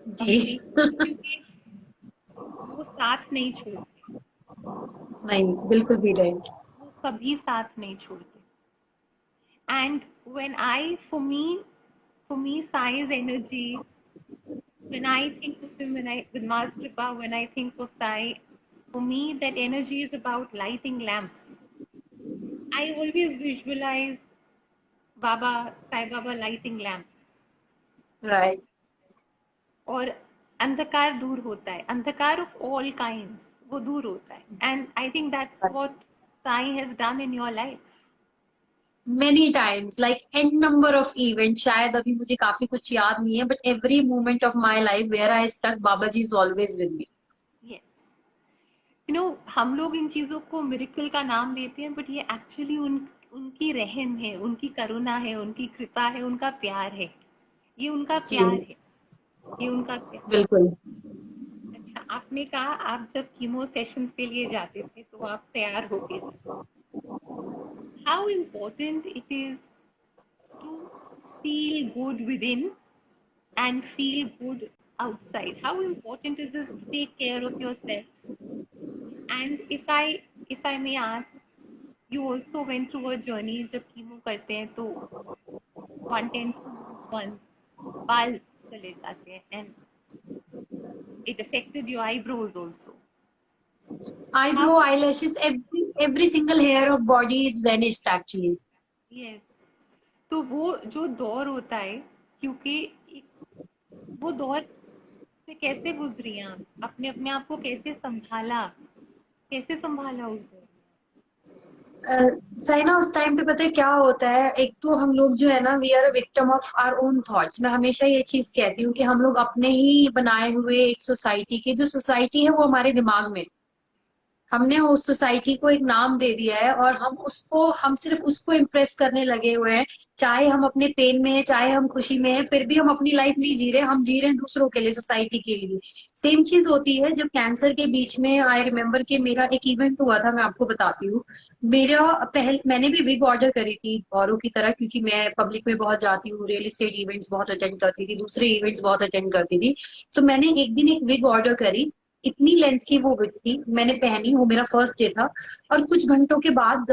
जी। हमेशा, क्योंकि वो साथ नहीं छोड़ते। नहीं, बिल्कुल भी नहीं। वो कभी साथ नहीं छोड़ते। And when I, for me, Sai's energy, when I think of him, with Master Kripa, when I think of Sai, for me, that energy is about lighting lamps. I always visualize Sai Baba lighting lamps. Right. और अंधकार दूर होता है, अंधकार of all kinds, वो दूर होता है. And I think that's what Sai has done in your life. Many times, like an number of event, शायद अभी मुझे काफी कुछ याद नहीं है, but every moment of my life where I stuck, Baba ji is always with me. Yes. हम लोग इन चीजों को मिरेकल का नाम देते हैं, बट ये एक्चुअली उनकी रहम है, उनकी करुणा है, उनकी कृपा है, उनका प्यार है। ये उनका जी प्यार है, ये उनका प्यार। बिल्कुल। अच्छा, आपने कहा आप जब कीमो सेशंस के लिए जाते थे तो आप तैयार होके जाते। How important it is to feel good within and feel good outside. How important is this to take care of yourself? And if I may ask, you also went through a journey. जब कीमो करते हैं तो one tends to lose one, बाल चले जाते हैं, and it affected your eyebrows also. Eyebrow, How? eyelashes, every single hair of body is vanished actually. Yes. तो वो जो दौर होता है, क्योंकि वो दौर से कैसे गुजरी आप, अपने अपने आप को कैसे संभाला, उस दौर? साइना, उस टाइम पे पता है क्या होता है, एक तो हम लोग जो है ना, we are a victim of our own thoughts. मैं हमेशा ये चीज कहती हूँ कि हम लोग अपने ही बनाए हुए एक सोसाइटी के, जो सोसाइटी है वो हमारे दिमाग में, हमने उस सोसाइटी को एक नाम दे दिया है और हम सिर्फ उसको इम्प्रेस करने लगे हुए हैं। चाहे हम अपने पेन में हैं, चाहे हम खुशी में हैं, फिर भी हम अपनी लाइफ नहीं जी रहे, हम जी रहे हैं दूसरों के लिए, सोसाइटी के लिए। सेम चीज होती है जब कैंसर के बीच में, आई रिमेम्बर कि मेरा एक इवेंट हुआ था, मैं आपको बताती हूँ। मैंने भी विग ऑर्डर करी थी औरों की तरह, क्योंकि मैं पब्लिक में बहुत जाती हूँ, रियल एस्टेट इवेंट्स बहुत अटेंड करती थी, दूसरे इवेंट्स बहुत अटेंड करती थी। सो मैंने एक दिन एक विग ऑर्डर करी। इतनी लेंथ की वो विग थी, मैंने पहनी, वो मेरा फर्स्ट डे था। और कुछ घंटों के बाद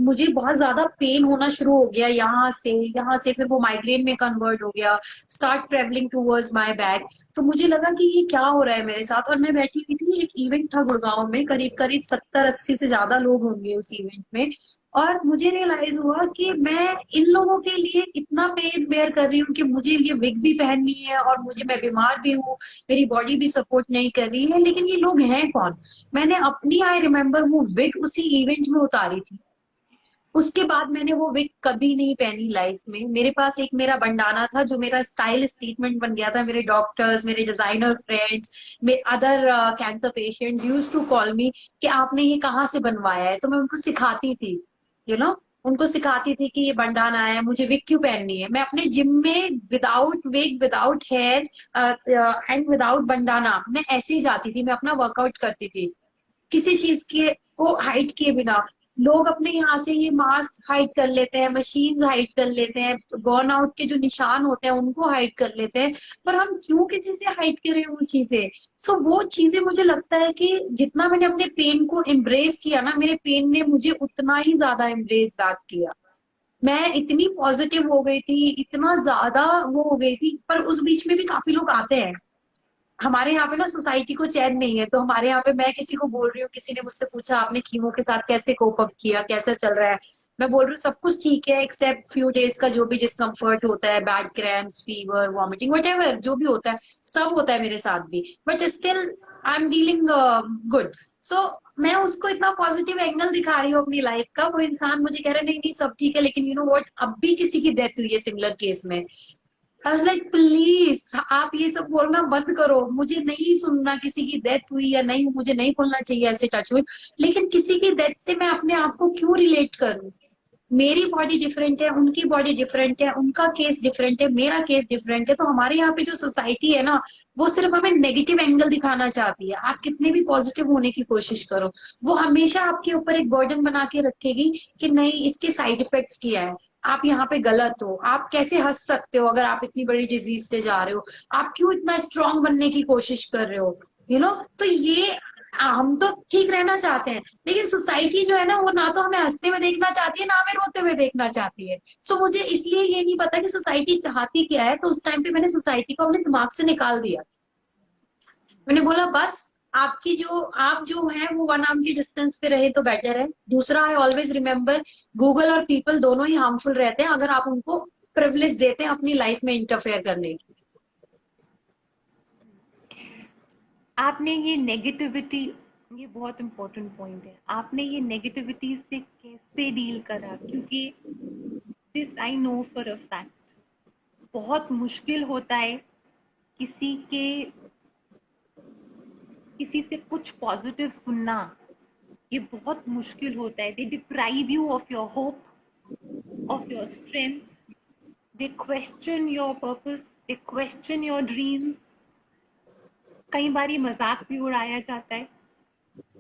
मुझे बहुत ज्यादा पेन होना शुरू हो गया, यहाँ से फिर वो माइग्रेन में कन्वर्ट हो गया, start travelling towards my back. तो मुझे लगा कि ये क्या हो रहा है मेरे साथ, और मैं बैठी हुई थी, एक इवेंट था गुड़गांव में, करीब करीब 70-80 से ज्यादा लोग होंगे उस इवेंट में। और मुझे रियलाइज हुआ कि मैं इन लोगों के लिए इतना पेन बेयर कर रही हूँ कि मुझे ये विग भी पहननी है, और मैं बीमार भी हूँ, मेरी बॉडी भी सपोर्ट नहीं कर रही है, लेकिन ये लोग हैं कौन? मैंने अपनी, आई रिमेम्बर, वो विग उसी इवेंट में उतारी थी। उसके बाद मैंने वो विग कभी नहीं पहनी लाइफ में। मेरे पास एक मेरा बंडाना था जो मेरा स्टाइल स्टेटमेंट बन गया था। मेरे डॉक्टर्स, मेरे डिजाइनर फ्रेंड्स, मेरे other cancer patients use to call me कि आपने ये कहाँ से बनवाया है। तो मैं उनको सिखाती थी, यू नो, उनको सिखाती थी कि ये बंडाना है, मुझे विग क्यों पहननी है। मैं अपने जिम में without wig, without hair and without bandana मैं ऐसे ही जाती थी, मैं अपना वर्कआउट करती थी, किसी चीज के को हाइड किए बिना। लोग अपने यहाँ से ये मास्क हाइड कर लेते हैं, मशीन्स हाइड कर लेते हैं, बर्न आउट के जो निशान होते हैं उनको हाइड कर लेते हैं, पर हम क्यों किसी से हाइड करें वो चीजें? सो वो चीजें, मुझे लगता है कि जितना मैंने अपने पेन को एम्ब्रेस किया ना, मेरे पेन ने मुझे उतना ही ज्यादा एम्ब्रेस बैक किया। मैं इतनी पॉजिटिव हो गई थी, इतना ज्यादा वो हो गई थी, पर उस बीच में भी काफी लोग आते हैं, हमारे यहाँ पे ना सोसाइटी को चैन नहीं है, तो हमारे यहाँ पे मैं किसी को बोल रही हूँ, किसी ने मुझसे पूछा आपने कीमो के साथ कैसे कोप अप किया, कैसा चल रहा है, मैं बोल रही हूँ सब कुछ ठीक है एक्सेप्ट फ्यू डेज का जो भी डिस्कम्फर्ट होता है, bad cramps, fever, vomiting, what जो भी होता है सब होता है मेरे साथ भी, but still I am dealing good. So मैं उसको इतना पॉजिटिव एंगल दिखा रही हूँ अपनी लाइफ का, वो इंसान मुझे कह रहा है नहीं नहीं सब ठीक है, लेकिन यू नो व्हाट, अब भी किसी की डेथ हुई है सिमिलर केस में। आई वाज लाइक प्लीज आप ये सब बोलना बंद करो, मुझे नहीं सुनना किसी की डेथ हुई या नहीं, मुझे नहीं बोलना चाहिए ऐसे टच हुई, लेकिन किसी की डेथ से मैं अपने आप को क्यों रिलेट करूं? मेरी बॉडी डिफरेंट है, उनकी बॉडी डिफरेंट है, उनका केस डिफरेंट है, मेरा केस डिफरेंट है। तो हमारे यहाँ पे जो सोसाइटी है ना, वो सिर्फ हमें नेगेटिव एंगल दिखाना चाहती है। आप कितने भी पॉजिटिव होने की कोशिश करो, वो हमेशा आपके ऊपर एक बर्डन बना के रखेगी कि नहीं इसके साइड इफेक्ट्स क्या है, आप यहाँ पे गलत हो, आप कैसे हंस सकते हो अगर आप इतनी बड़ी डिजीज से जा रहे हो, आप क्यों इतना स्ट्रांग बनने की कोशिश कर रहे हो, यू नो। तो ये हम तो ठीक रहना चाहते हैं, लेकिन सोसाइटी जो है ना, वो ना तो हमें हंसते हुए देखना चाहती है, ना हमें रोते हुए देखना चाहती है। सो मुझे इसलिए ये नहीं पता कि सोसाइटी चाहती क्या है, तो उस टाइम पे मैंने सोसाइटी को अपने दिमाग से निकाल दिया। मैंने बोला बस आपकी जो आप जो है वो 1 आर्म की डिस्टेंस पे रहे तो बेटर है। दूसरा, आई ऑलवेज रिमेम्बर गूगल और पीपल दोनों ही हार्मफुल रहते हैं अगर आप उनको प्रिविलेज देते हैं अपनी लाइफ में इंटरफेयर करने की। आपने ये नेगेटिविटी, ये बहुत इंपॉर्टेंट पॉइंट है, आपने ये नेगेटिविटी से कैसे डील करा? क्योंकि this I know for a fact, बहुत मुश्किल होता है किसी के किसी से कुछ पॉजिटिव सुनना, ये बहुत मुश्किल होता है। They deprive you of your hope, of your strength, they question your purpose, they question your dreams. कई बार ये मजाक भी उड़ाया जाता है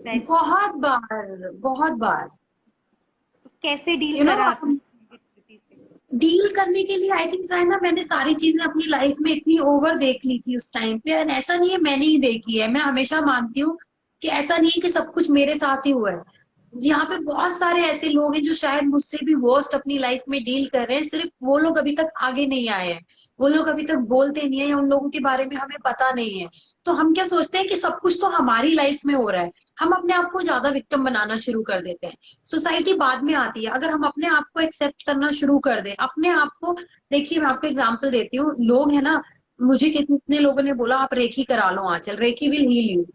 that, बहुत बार, बहुत बार। तो कैसे डील यू नो करा आपने नेगेटिविटी से? डील करने के लिए आई थिंक ना मैंने सारी चीजें अपनी लाइफ में इतनी ओवर देख ली थी उस टाइम पे, एंड ऐसा नहीं है मैंने ही देखी है, मैं हमेशा मानती हूँ कि ऐसा नहीं है कि सब कुछ मेरे साथ ही हुआ है। यहाँ पे बहुत सारे ऐसे लोग हैं जो शायद मुझसे भी वर्स्ट अपनी लाइफ में डील कर रहे हैं, सिर्फ वो लोग अभी तक आगे नहीं आए हैं, वो लोग अभी तक बोलते नहीं है, या उन लोगों के बारे में हमें पता नहीं है। तो हम क्या सोचते हैं कि सब कुछ तो हमारी लाइफ में हो रहा है, हम अपने आप को ज्यादा विक्टिम बनाना शुरू कर देते हैं। सोसाइटी बाद में आती है, अगर हम अपने आप को एक्सेप्ट करना शुरू कर दें अपने आप को। देखिए मैं आपको एग्जाम्पल देती हूँ, लोग है ना, मुझे कितने लोगों ने बोला आप रेकी करा लो Anchal, reiki will heal you,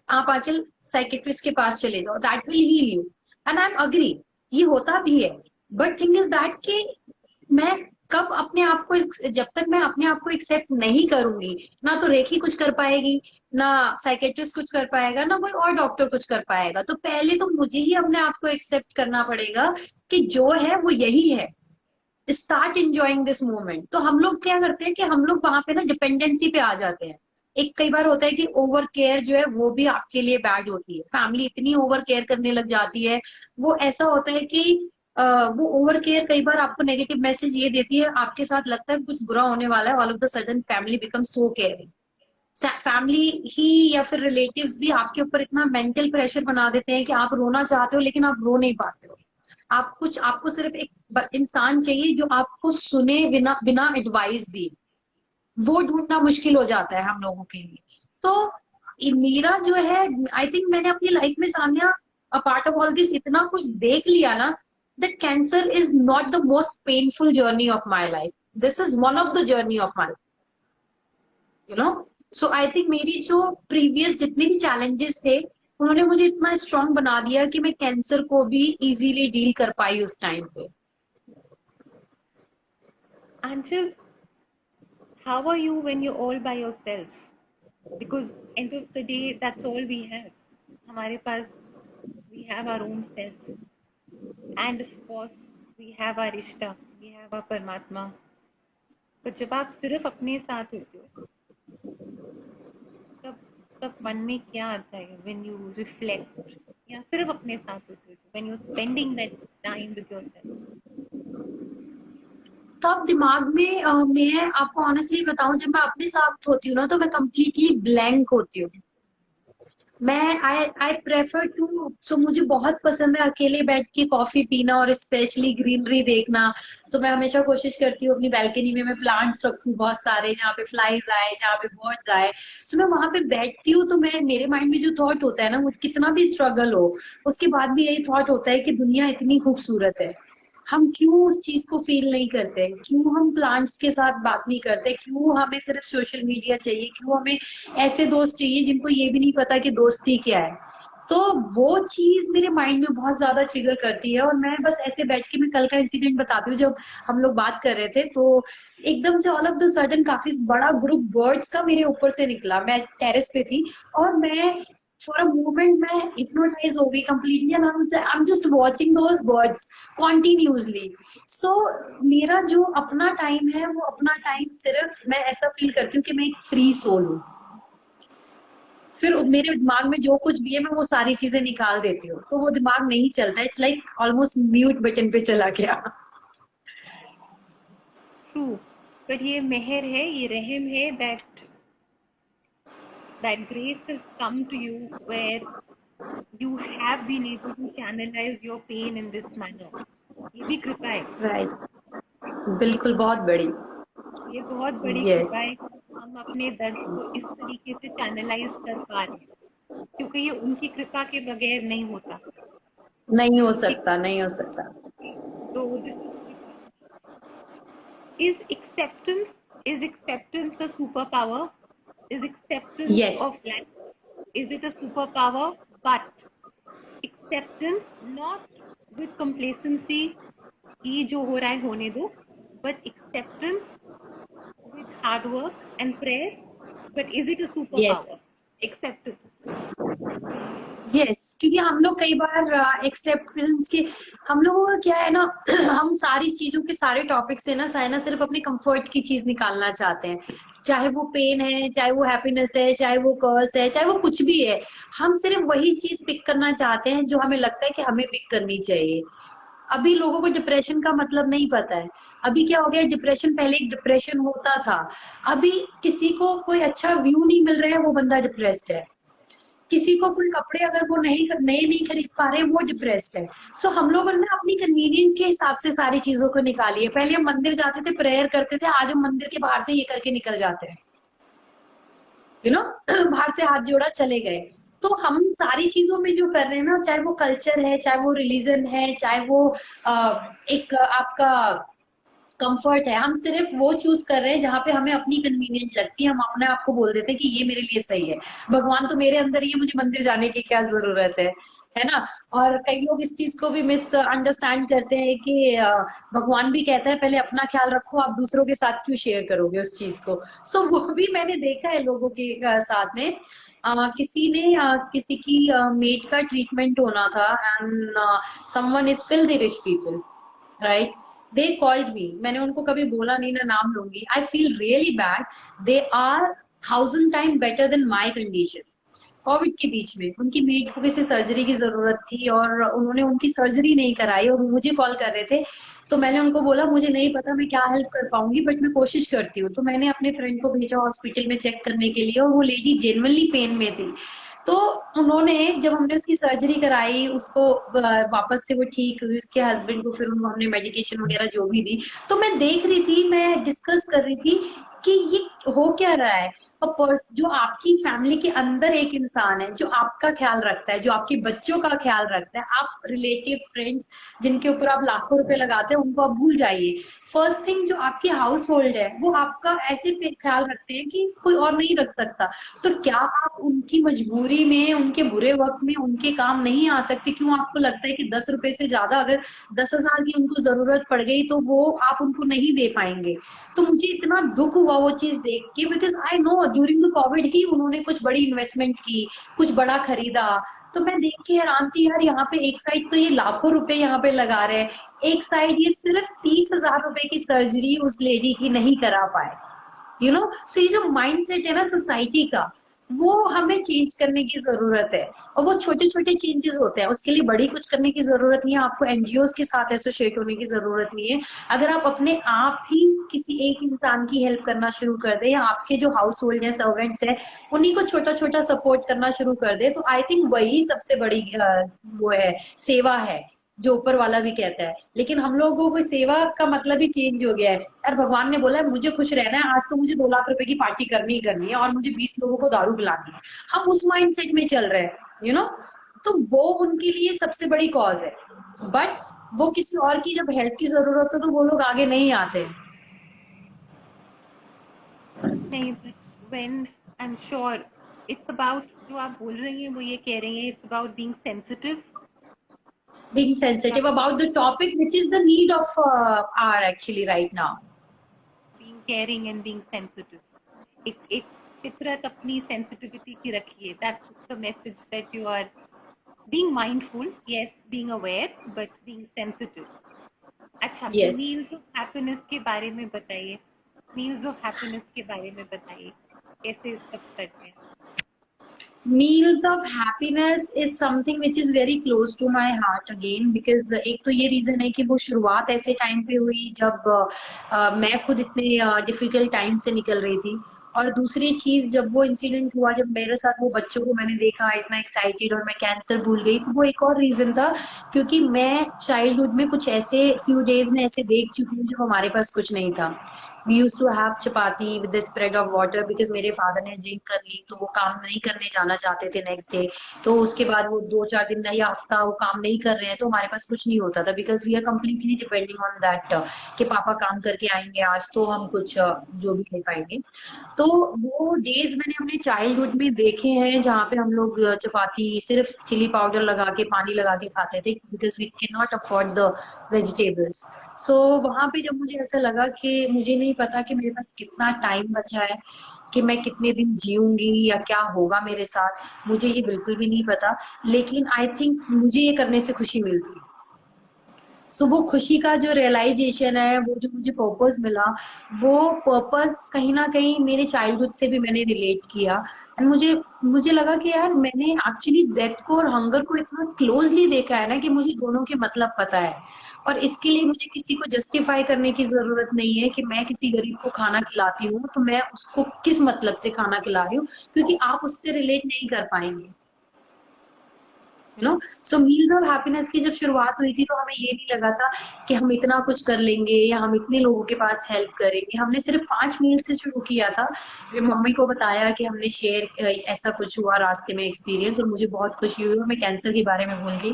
आप आंचल साइकेट्रिस्ट के पास चले जाओ, that will heal you, and I am agree, ये होता भी है। बट थिंग इज दैट कि मैं कब अपने आप को, जब तक मैं अपने आप को एक्सेप्ट नहीं करूंगी, ना तो रेखी कुछ कर पाएगी, ना साइकेट्रिस्ट कुछ कर पाएगा, ना कोई और डॉक्टर कुछ कर पाएगा। तो पहले तो मुझे ही अपने आप को एक्सेप्ट करना पड़ेगा कि जो है वो यही है, स्टार्ट इंजॉइंग दिस मोमेंट। तो हम लोग क्या करते हैं कि हम लोग वहां पे ना डिपेंडेंसी पे आ जाते हैं। एक कई बार होता है कि ओवर केयर जो है वो भी आपके लिए बैड होती है, फैमिली इतनी ओवर केयर करने लग जाती है। वो ऐसा होता है कि वो ओवर केयर कई बार आपको नेगेटिव मैसेज ये देती है, आपके साथ लगता है कुछ बुरा होने वाला है, all of the sudden family become so caring. Family ही या फिर रिलेटिव्स भी आपके ऊपर इतना मेंटल प्रेशर बना देते हैं कि आप रोना चाहते हो लेकिन आप रो नहीं पाते हो। आपको सिर्फ एक इंसान चाहिए जो आपको सुने बिना बिना एडवाइस दी, वो ढूंढना मुश्किल हो जाता है हम लोगों के लिए। तो मेरा जो है, आई थिंक मैंने अपनी लाइफ में सामने a part of all this इतना कुछ देख लिया ना, that cancer is not the most painful journey of my life, this is one of the journey of my, you know. So I think मेरी जो प्रीवियस जितने भी चैलेंजेस थे, उन्होंने मुझे इतना स्ट्रांग बना दिया कि मैं कैंसर को भी इजीली डील कर पाई उस टाइम पे। Anshul, how are you when you're all by yourself? Because end of the day, that's all we have. हमारे पास, we have our own self, and of course we have our ishta, we have our परमात्मा। तो जब आप सिर्फ अपने साथ होते हो, तब तब मन में क्या आता है when you reflect, या सिर्फ अपने साथ होते हो when you're spending that time with yourself? तब दिमाग में मैं आपको ऑनेस्टली बताऊं, जब मैं अपने साथ होती हूँ ना तो मैं कंप्लीटली ब्लैंक होती हूँ। मैं आई प्रेफर टू, सो मुझे बहुत पसंद है अकेले बैठ के कॉफी पीना और स्पेशली ग्रीनरी देखना। तो मैं हमेशा कोशिश करती हूँ अपनी बैल्कनी में मैं प्लांट्स रखूं बहुत सारे, जहाँ पे फ्लाईज आए, जहाँ पे बर्ड्स आए। सो मैं वहां पे बैठती हूँ तो मैं, मेरे माइंड में जो थॉट होता है ना, वो कितना भी स्ट्रगल हो उसके बाद भी यही थॉट होता है कि दुनिया इतनी खूबसूरत है, हम क्यों उस चीज को फील नहीं करते, क्यों हम प्लांट्स के साथ बात नहीं करते, क्यों हमें सिर्फ सोशल मीडिया चाहिए, क्यों हमें ऐसे दोस्त चाहिए जिनको ये भी नहीं पता कि दोस्ती क्या है। तो वो चीज मेरे माइंड में बहुत ज्यादा ट्रिगर करती है। और मैं बस ऐसे बैठ के, मैं कल का इंसिडेंट बताती हूँ, जब हम लोग बात कर रहे थे तो एकदम से ऑल ऑफ द सडन काफी बड़ा ग्रुप बर्ड्स का मेरे ऊपर से निकला। मैं टेरेस पे थी और मैं फॉर अ मोमेंट मैं हिप्नोटाइज हो गई completely, and I am just watching those birds continuously. So मेरा जो अपना टाइम है, वो अपना टाइम सिर्फ मैं ऐसा फील करती हूँ कि मैं एक फ्री सोल हूँ। फिर मेरे दिमाग में जो कुछ भी है मैं वो सारी चीजें निकाल देती हूँ, तो वो दिमाग नहीं चलता, it's like almost mute button पे चला गया। ट्रू, बट ये मेहर है, ये रहम है, that grace has come to you where you have been able to channelize your pain in this manner. ये भी कृपा है, राइट, बिल्कुल, बहुत बड़ी। ये बहुत बड़ी यस, कृपा है कि हम अपने दर्द को इस तरीके से चैनलाइज कर पा रहे हैं, क्योंकि ये उनकी कृपा के बगैर नहीं होता। नहीं हो उनकी, सकता, नहीं हो सकता। तो दिस इज कृपा। Is acceptance a superpower? Is acceptance yes, of life, is it a superpower? But acceptance not with complacency कि जो हो रहा है होने दो, but acceptance with hard work and prayer. But is it a yes, superpower? Acceptance. Yes, क्योंकि हम लोग कई बार एक्सेप्टेंस के, हम लोगों का क्या है ना, हम सारी चीजों के सारे टॉपिक से ना साइना सिर्फ अपने कंफर्ट की चीज निकालना चाहते हैं। चाहे वो पेन है, चाहे वो हैप्पीनेस है, चाहे वो कर्स है, चाहे वो कुछ भी है, हम सिर्फ वही चीज पिक करना चाहते हैं जो हमें लगता है कि हमें पिक करनी चाहिए। अभी लोगों को डिप्रेशन का मतलब नहीं पता है। अभी क्या हो गया, डिप्रेशन पहले एक डिप्रेशन होता था, अभी किसी को कोई अच्छा व्यू नहीं मिल रहा है, वो बंदा डिप्रेस्ड है। किसी को कोई कपड़े अगर वो नहीं नए नहीं खरीद पा रहे, वो डिप्रेस्ड है। सो हम लोगों ने अपनी कन्वीनियंस के हिसाब से सारी चीजों को निकाली है। पहले हम मंदिर जाते थे, प्रेयर करते थे, आज हम मंदिर के बाहर से ये करके निकल जाते हैं, यू नो, बाहर से हाथ जोड़ा चले गए। तो हम सारी चीजों में जो कर रहे हैं ना, चाहे वो कल्चर है, चाहे वो रिलीजन है, चाहे वो एक आपका कंफर्ट है, हम सिर्फ वो चूज कर रहे हैं जहां पे हमें अपनी कन्वीनियंट लगती है। हम अपने आप को बोल देते हैं कि ये मेरे लिए सही है, भगवान तो मेरे अंदर ही है, मुझे मंदिर जाने की क्या जरूरत है ना। और कई लोग इस चीज को भी मिस अंडरस्टैंड करते हैं कि भगवान भी कहता है पहले अपना ख्याल रखो, आप दूसरों के साथ क्यों शेयर करोगे उस चीज को। सो वो भी मैंने देखा है लोगों के साथ में। किसी ने किसी की मेड का ट्रीटमेंट होना था, and someone is fill the rich people, right, they called me, मैंने उनको कभी बोला नहीं, ना नाम लूंगी, I feel really bad, they are 1000 time better than my condition. Covid के बीच में उनकी मेड को किसी सर्जरी की जरूरत थी और उन्होंने उनकी सर्जरी नहीं कराई और मुझे कॉल कर रहे थे। तो मैंने उनको बोला मुझे नहीं पता मैं क्या हेल्प कर पाऊंगी, बट मैं कोशिश करती हूँ। तो मैंने अपने फ्रेंड को भेजा हॉस्पिटल में चेक करने के लिए, और वो लेडी जेन्युइनली पेन में थी। तो उन्होंने, जब हमने उसकी सर्जरी कराई, उसको वापस से वो ठीक हुई, उसके हस्बैंड को फिर हमने मेडिकेशन वगैरह जो भी दी। तो मैं देख रही थी, मैं डिस्कस कर रही थी कि ये हो क्या रहा है। पर्स जो आपकी फैमिली के अंदर एक इंसान है जो आपका ख्याल रखता है, जो आपके बच्चों का ख्याल रखता है, आप रिलेटिव फ्रेंड्स जिनके ऊपर आप लाखों रुपए लगाते हैं उनको आप भूल जाइए। फर्स्ट थिंग जो आपकी हाउस होल्ड है वो आपका ऐसे ख्याल रखते हैं कि कोई और नहीं रख सकता। तो क्या आप उनकी मजबूरी में, उनके बुरे वक्त में उनके काम नहीं आ सकते? क्यों आपको लगता है कि 10 रुपए से ज्यादा, अगर 10,000 की उनको जरूरत पड़ गई तो वो आप उनको नहीं दे पाएंगे? तो मुझे इतना दुख हुआ वो चीज देख के, because I know during the Covid ही उन्होंने कुछ बड़ी इन्वेस्टमेंट की, कुछ बड़ा खरीदा। तो मैं देख के हैरान थी, यार यहाँ पे एक साइड तो ये लाखों रुपए यहाँ पे लगा रहे हैं, एक साइड ये सिर्फ 30,000 रुपए की सर्जरी उस लेडी की नहीं करा पाए, यू नो। सो ये जो माइंडसेट है ना सोसाइटी का, वो हमें चेंज करने की जरूरत है। और वो छोटे छोटे चेंजेस होते हैं, उसके लिए बड़ी कुछ करने की जरूरत नहीं है, आपको एनजीओ के साथ एसोसिएट होने की जरूरत नहीं है। अगर आप अपने आप ही किसी एक इंसान की हेल्प करना शुरू कर दे, या आपके जो हाउस होल्ड है, सर्वेंट्स है, उन्हीं को छोटा छोटा सपोर्ट करना शुरू कर दे, तो आई थिंक वही सबसे बड़ी वो है, सेवा है, जो ऊपर वाला भी कहता है। लेकिन हम लोगों को सेवा का मतलब ही चेंज हो गया है। यार भगवान ने बोला है मुझे खुश रहना है, आज तो मुझे 2 लाख रुपए की पार्टी करनी ही करनी है और मुझे 20 लोगों को दारू पिलानी है, हम उस माइंडसेट में चल रहे हैं, यू नो। तो वो उनके लिए सबसे बड़ी कॉज है। बट वो किसी और की जब हेल्प की जरूरत हो तो वो लोग आगे नहीं आते। नहीं, but when I'm sure it's about, जो आप बोल रही हैं वो ये कह रही हैं, it's about being sensitive, Being sensitive about the topic which is the need of our actually right now. being caring and being sensitive. एक फितरत अपनी sensitivity की रखिए. That's the message, that you are being mindful, yes, being aware, but being sensitive. अच्छा, Yes. meals of happiness के बारे में बताइए. Meals of happiness के बारे में बताइए, कैसे सब करते हैं. Meals of happiness is something which is very close to my heart again, because एक तो ये रीजन है कि वो शुरुआत ऐसे टाइम पे हुई जब मैं खुद इतने डिफिकल्ट टाइम से निकल रही थी, और दूसरी चीज जब वो इंसिडेंट हुआ, जब मेरे साथ वो बच्चों को मैंने देखा इतना एक्साइटेड और मैं कैंसर भूल गई, तो वो एक और रीजन था, क्योंकि मैं चाइल्डहुड में कुछ ऐसे फ्यू डेज में ऐसे देख चुकी हूँ जब हमारे पास कुछ नहीं था। We used to have chapati with the spread of water, because मेरे फादर ने ड्रिंक कर ली तो वो काम नहीं करने जाना चाहते थे नेक्स्ट डे। तो उसके बाद वो 2-4 दिन या हफ्ता वो काम नहीं कर रहे हैं तो हमारे पास कुछ नहीं होता था, because we are completely depending on that कि पापा काम करके आएंगे आज तो हम कुछ जो भी ले पाएंगे। तो वो डेज मैंने अपने चाइल्डहुड में देखे हैं जहाँ पे हम लोग चपाती सिर्फ चिली पाउडर लगा के पानी लगा के खाते थे, because we can not afford the vegetables. So वहां पे जब मुझे ऐसा लगा कि मुझे नहीं पता कि मेरे पास कितना टाइम बचा है, कि मैं कितने दिन जीऊंगी या क्या होगा मेरे साथ, मुझे ये बिल्कुल भी नहीं पता। लेकिन आई थिंक मुझे ये करने से खुशी मिलती है। सो वो खुशी का जो रियलाइजेशन है, वो जो मुझे पर्पस मिला, वो पर्पस कहीं ना कहीं मेरे चाइल्डहुड से भी मैंने रिलेट किया। एंड मुझे मुझे लगा कि यार मैंने एक्चुअली डेथ को और हंगर को इतना क्लोजली देखा है ना, कि मुझे दोनों के मतलब पता है। और इसके लिए मुझे किसी को जस्टिफाई करने की जरूरत नहीं है कि मैं किसी गरीब को खाना खिलाती हूँ तो मैं उसको किस मतलब से खाना खिला रही हूँ, क्योंकि आप उससे रिलेट नहीं कर पाएंगे, you know. So meals of happiness की जब शुरुआत हुई थी तो हमें ये नहीं लगा था कि हम इतना कुछ कर लेंगे या हम इतने लोगों के पास हेल्प करेंगे। हमने सिर्फ 5 मील से शुरू किया था। फिर मम्मी को बताया कि हमने शेयर ऐसा कुछ हुआ रास्ते में एक्सपीरियंस, और मुझे बहुत खुशी हुई और मैं कैंसर के बारे में भूल गई।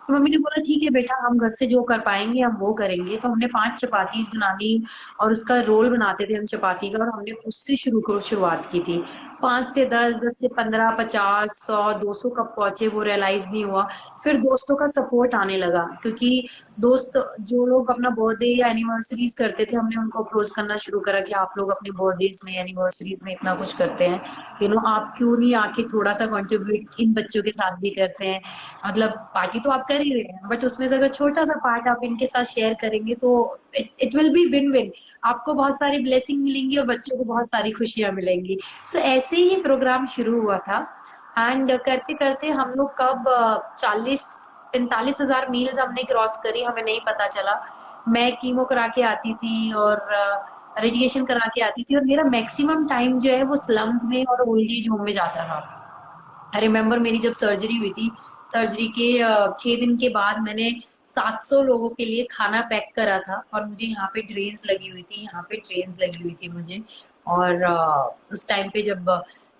तो मम्मी ने बोला ठीक है बेटा, हम घर से जो कर पाएंगे हम वो करेंगे। तो हमने 5 चपातीस बना ली और उसका रोल बनाते थे हम चपाती का, और हमने उससे शुरुआत की थी। 5 से 10, 10 से 15, 50, 100, 200 कब पहुंचे वो रियलाइज नहीं हुआ। फिर दोस्तों का सपोर्ट आने लगा, क्योंकि दोस्त जो लोग अपना बर्थडे या एनिवर्सरीज करते थे, हमने उनको अप्रोच करना शुरू करा कि आप लोग अपने बर्थडेज में एनिवर्सरीज में इतना कुछ करते हैं, यू नो, आप क्यों नहीं आके थोड़ा सा कंट्रीब्यूट इन बच्चों के साथ भी करते हैं। मतलब पार्टी तो आप कर ही रहे हैं, बट उसमें से अगर छोटा सा पार्ट आप इनके साथ शेयर करेंगे तो it will be win win. आपको बहुत सारी ब्लेसिंग मिलेंगी और बच्चों को बहुत सारी खुशियां मिलेंगी। सो ऐसे ही प्रोग्राम शुरू हुआ था। एंड करते करते हम लोग कब 40-45 हजार मील्स हमने क्रॉस करी, हमें नहीं पता चला। मैं कीमो करा के आती थी और रेडिएशन करा के आती थी, और मेरा मैक्सिमम टाइम जो है वो स्लम्स में और ओल्ड एज होम में जाता था। आई रिमेम्बर मेरी जब सर्जरी हुई थी, सर्जरी के 6 दिन के बाद मैंने 700 लोगों के लिए खाना पैक करा था, और मुझे यहाँ पे ट्रेन्स लगी हुई थी, यहाँ पे ट्रेन्स लगी हुई थी मुझे। और उस टाइम पे जब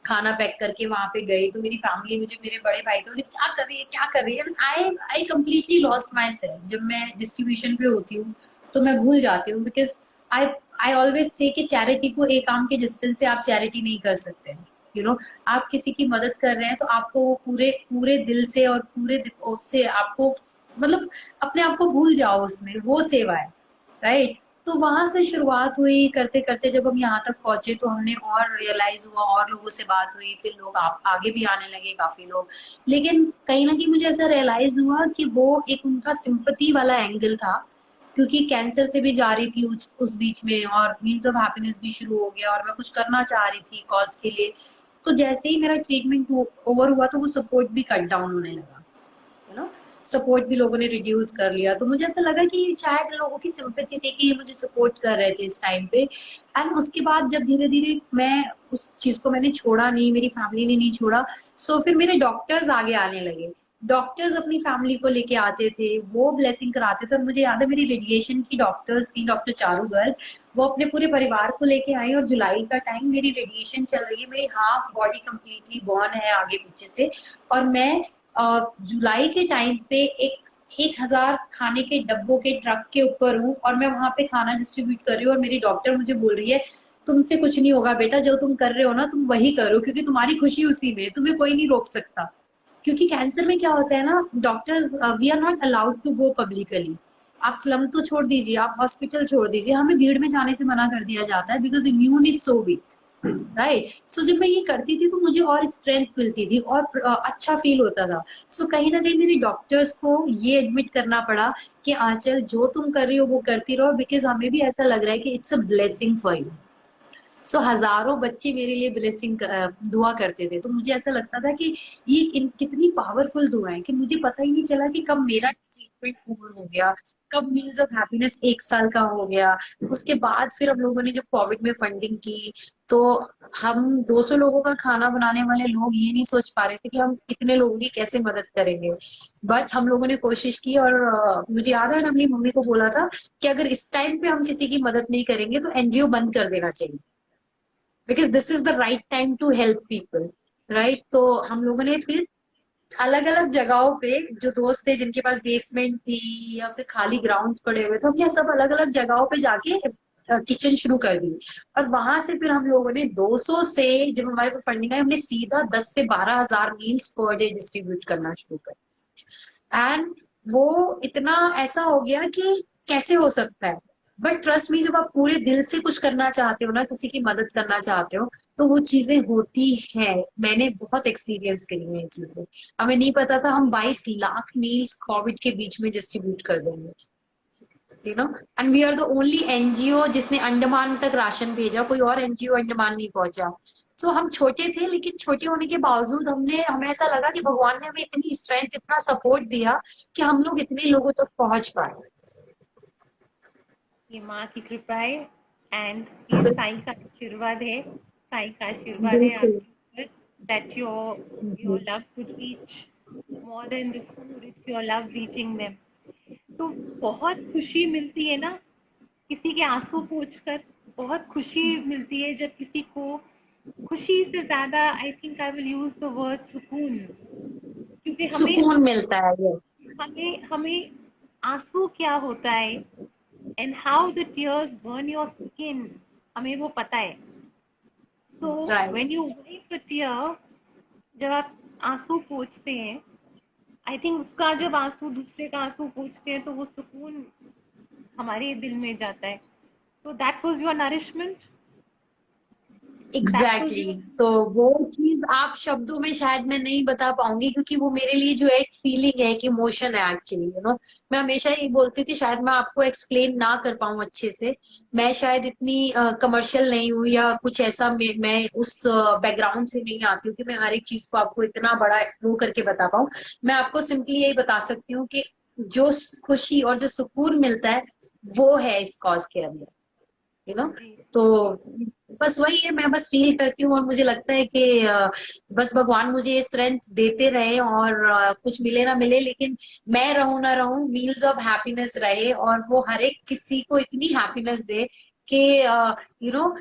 खाना पैक करके वहां पे गई तो मेरी फैमिली, मुझे मेरे बड़े भाई थे, बोले क्या कर रही है क्या कर रही है। I I completely lost my self. जब मैं डिस्ट्रीब्यूशन पे होती हूँ तो मैं भूल जाती हूँ, because I I always say कि चैरिटी को एक आम के डिस्टेंस से आप चैरिटी नहीं कर सकते, यू नो। आप किसी की मदद कर रहे हैं तो आपको वो पूरे पूरे दिल से और उससे आपको, मतलब अपने आप को भूल जाओ उसमें, वो सेवा है, राइट। तो वहां से शुरुआत हुई, करते करते जब हम यहाँ तक पहुंचे तो हमने और रियलाइज हुआ, और लोगों से बात हुई, फिर लोग आगे भी आने लगे काफी लोग। लेकिन कहीं ना कहीं मुझे ऐसा रियलाइज हुआ कि वो एक उनका सिंपथी वाला एंगल था, क्योंकि कैंसर से भी जा रही थी उस बीच में, और मील्स ऑफ हैप्पीनेस भी शुरू हो गया, और मैं कुछ करना चाह रही थी कॉज के लिए। तो जैसे ही मेरा ट्रीटमेंट ओवर हुआ तो वो सपोर्ट भी कट डाउन होने लगा, यू नो। सपोर्ट भी लोगों ने रिड्यूस कर लिया। तो मुझे ऐसा लगा कि शायद लोगों की सिंपैथी थी कि ये मुझे सपोर्ट कर रहे थे इस टाइम पे। एंड उसके बाद जब धीरे धीरे मैं उस चीज को मैंने छोड़ा नहीं, मेरी फैमिली ने नहीं छोड़ा, सो फिर मेरे डॉक्टर्स आगे आने लगे। डॉक्टर्स अपनी फैमिली को लेके आते थे, वो ब्लेसिंग कराते थे। और मुझे याद है मेरी रेडिएशन की डॉक्टर्स थी, डॉक्टर चारू गर्ग, वो अपने पूरे परिवार को लेके आई। और जुलाई का टाइम मेरी रेडिएशन चल रही है, मेरी हाफ बॉडी कंप्लीटली बर्न है आगे पीछे से। और मैं जुलाई के टाइम पे 1,000 खाने के डब्बों के ट्रक के ऊपर हूँ, और मैं वहां पे खाना डिस्ट्रीब्यूट कर रही हूँ। और मेरी डॉक्टर मुझे बोल रही है, तुमसे कुछ नहीं होगा बेटा, जो तुम कर रहे हो ना तुम वही करो, क्योंकि तुम्हारी खुशी उसी में है, तुम्हें कोई नहीं रोक सकता। क्योंकि कैंसर में क्या होता है ना, doctors, we are not allowed to go publicly. आप स्लम तो छोड़ दीजिए, आप हॉस्पिटल छोड़ दीजिए, हमें भीड़ में जाने से मना कर दिया जाता है, because immune is so weak, right. So जब मैं ये करती थी तो मुझे और स्ट्रेंथ मिलती थी, और अच्छा फील होता था। सो कहीं ना कहीं मेरे डॉक्टर्स को ये एडमिट करना पड़ा कि आंचल जो तुम कर रही हो वो करती रहो, बिकॉज हमें भी ऐसा लग रहा है कि it's a blessing for you. So हजारों बच्चे मेरे लिए ब्लेसिंग दुआ करते थे। तो मुझे ऐसा लगता था कि ये कितनी पावरफुल दुआ है, कि मुझे पता ही नहीं चला कि कब मेरा ट्रीटमेंट ओवर हो गया, कब मील्स ऑफ हैप्पीनेस 1 साल का हो गया। उसके बाद फिर हम लोगों ने जब कोविड में फंडिंग की, तो हम 200 लोगों का खाना बनाने वाले लोग ये नहीं सोच पा रहे थे कि हम इतने लोगों की कैसे मदद करेंगे। बट हम लोगों ने कोशिश की, और मुझे याद है ना, अपनी मम्मी को बोला था कि अगर इस टाइम पे हम किसी की मदद नहीं करेंगे तो एनजीओ बंद कर देना चाहिए, because this is the right time to help people, right. तो हम लोगों ने फिर अलग अलग जगहों पे, जो दोस्त थे जिनके पास बेसमेंट थी या फिर खाली ग्राउंड्स पड़े हुए थे, हमने सब अलग अलग जगहों पे जाके किचन शुरू कर दी। और वहां से फिर हम लोगों ने 200 से, जब हमारे पास फंडिंग आई, हमने सीधा 10 से 12,000 मील्स पर डे डिस्ट्रीब्यूट करना शुरू कर। एंड वो इतना ऐसा हो गया कि कैसे हो सकता है। बट ट्रस्ट मी, जब आप पूरे दिल से कुछ करना चाहते हो ना, किसी की मदद करना चाहते हो, तो वो चीजें होती हैं। मैंने बहुत एक्सपीरियंस करी है ये चीजें। हमें नहीं पता था हम 22 लाख मील्स कोविड के बीच में डिस्ट्रीब्यूट कर देंगे, you know. And we are the only NGO जिसने अंडमान तक राशन भेजा, कोई और एनजीओ अंडमान नहीं पहुंचा। सो हम छोटे थे, लेकिन छोटे होने के बावजूद हमें ऐसा लगा कि भगवान ने हमें इतनी स्ट्रेंथ, इतना सपोर्ट दिया कि हम लोग इतने लोगों तक पहुंच पाए। ये माँ की कृपा है एंड ये साई का आशीर्वाद है। साई का आशीर्वाद है बिल्कुल। आपके ऊपर, that your love could reach more than the food, it's your love reaching them। तो बहुत खुशी मिलती है ना किसी के आंसू पोंछकर। बहुत खुशी मिलती है जब किसी को, खुशी से ज्यादा I think I will use the word सुकून। क्योंकि हमें सुकून मिलता है ये। हमें हमें आंसू क्या होता है and how the tears burn your skin, हमें वो पता है। So right. When you wipe a tear, जब आप आंसू पोंछते हैं, आई थिंक उसका जब आंसू दूसरे का आंसू पोंछते हैं तो वो सुकून हमारे दिल में जाता है। So that was your nourishment, that was exactly your. exactly। तो वो चीज आप शब्दों में शायद मैं नहीं बता पाऊंगी, क्योंकि वो मेरे लिए जो एक फीलिंग है, एक इमोशन है एक्चुअली, यू नो। मैं हमेशा ये बोलती हूँ कि शायद मैं आपको एक्सप्लेन ना कर पाऊँ अच्छे से। मैं शायद इतनी कमर्शियल नहीं हूँ या कुछ ऐसा, मैं उस बैकग्राउंड से नहीं आती हूँ कि मैं हर एक चीज को आपको इतना बड़ा वो करके बता पाऊँ। मैं आपको सिंपली यही बता सकती हूँ कि जो खुशी और जो सुकून मिलता है वो है इस कॉज के अंदर, यू नो। जी। तो बस वही है, मैं बस फील करती हूँ, और मुझे लगता है कि बस भगवान मुझे ये स्ट्रेंथ देते रहे, और कुछ मिले ना मिले, लेकिन मैं रहूं ना रहूं, मील्स ऑफ हैप्पीनेस रहे, और वो हर एक किसी को इतनी हैप्पीनेस दे कि यू नो,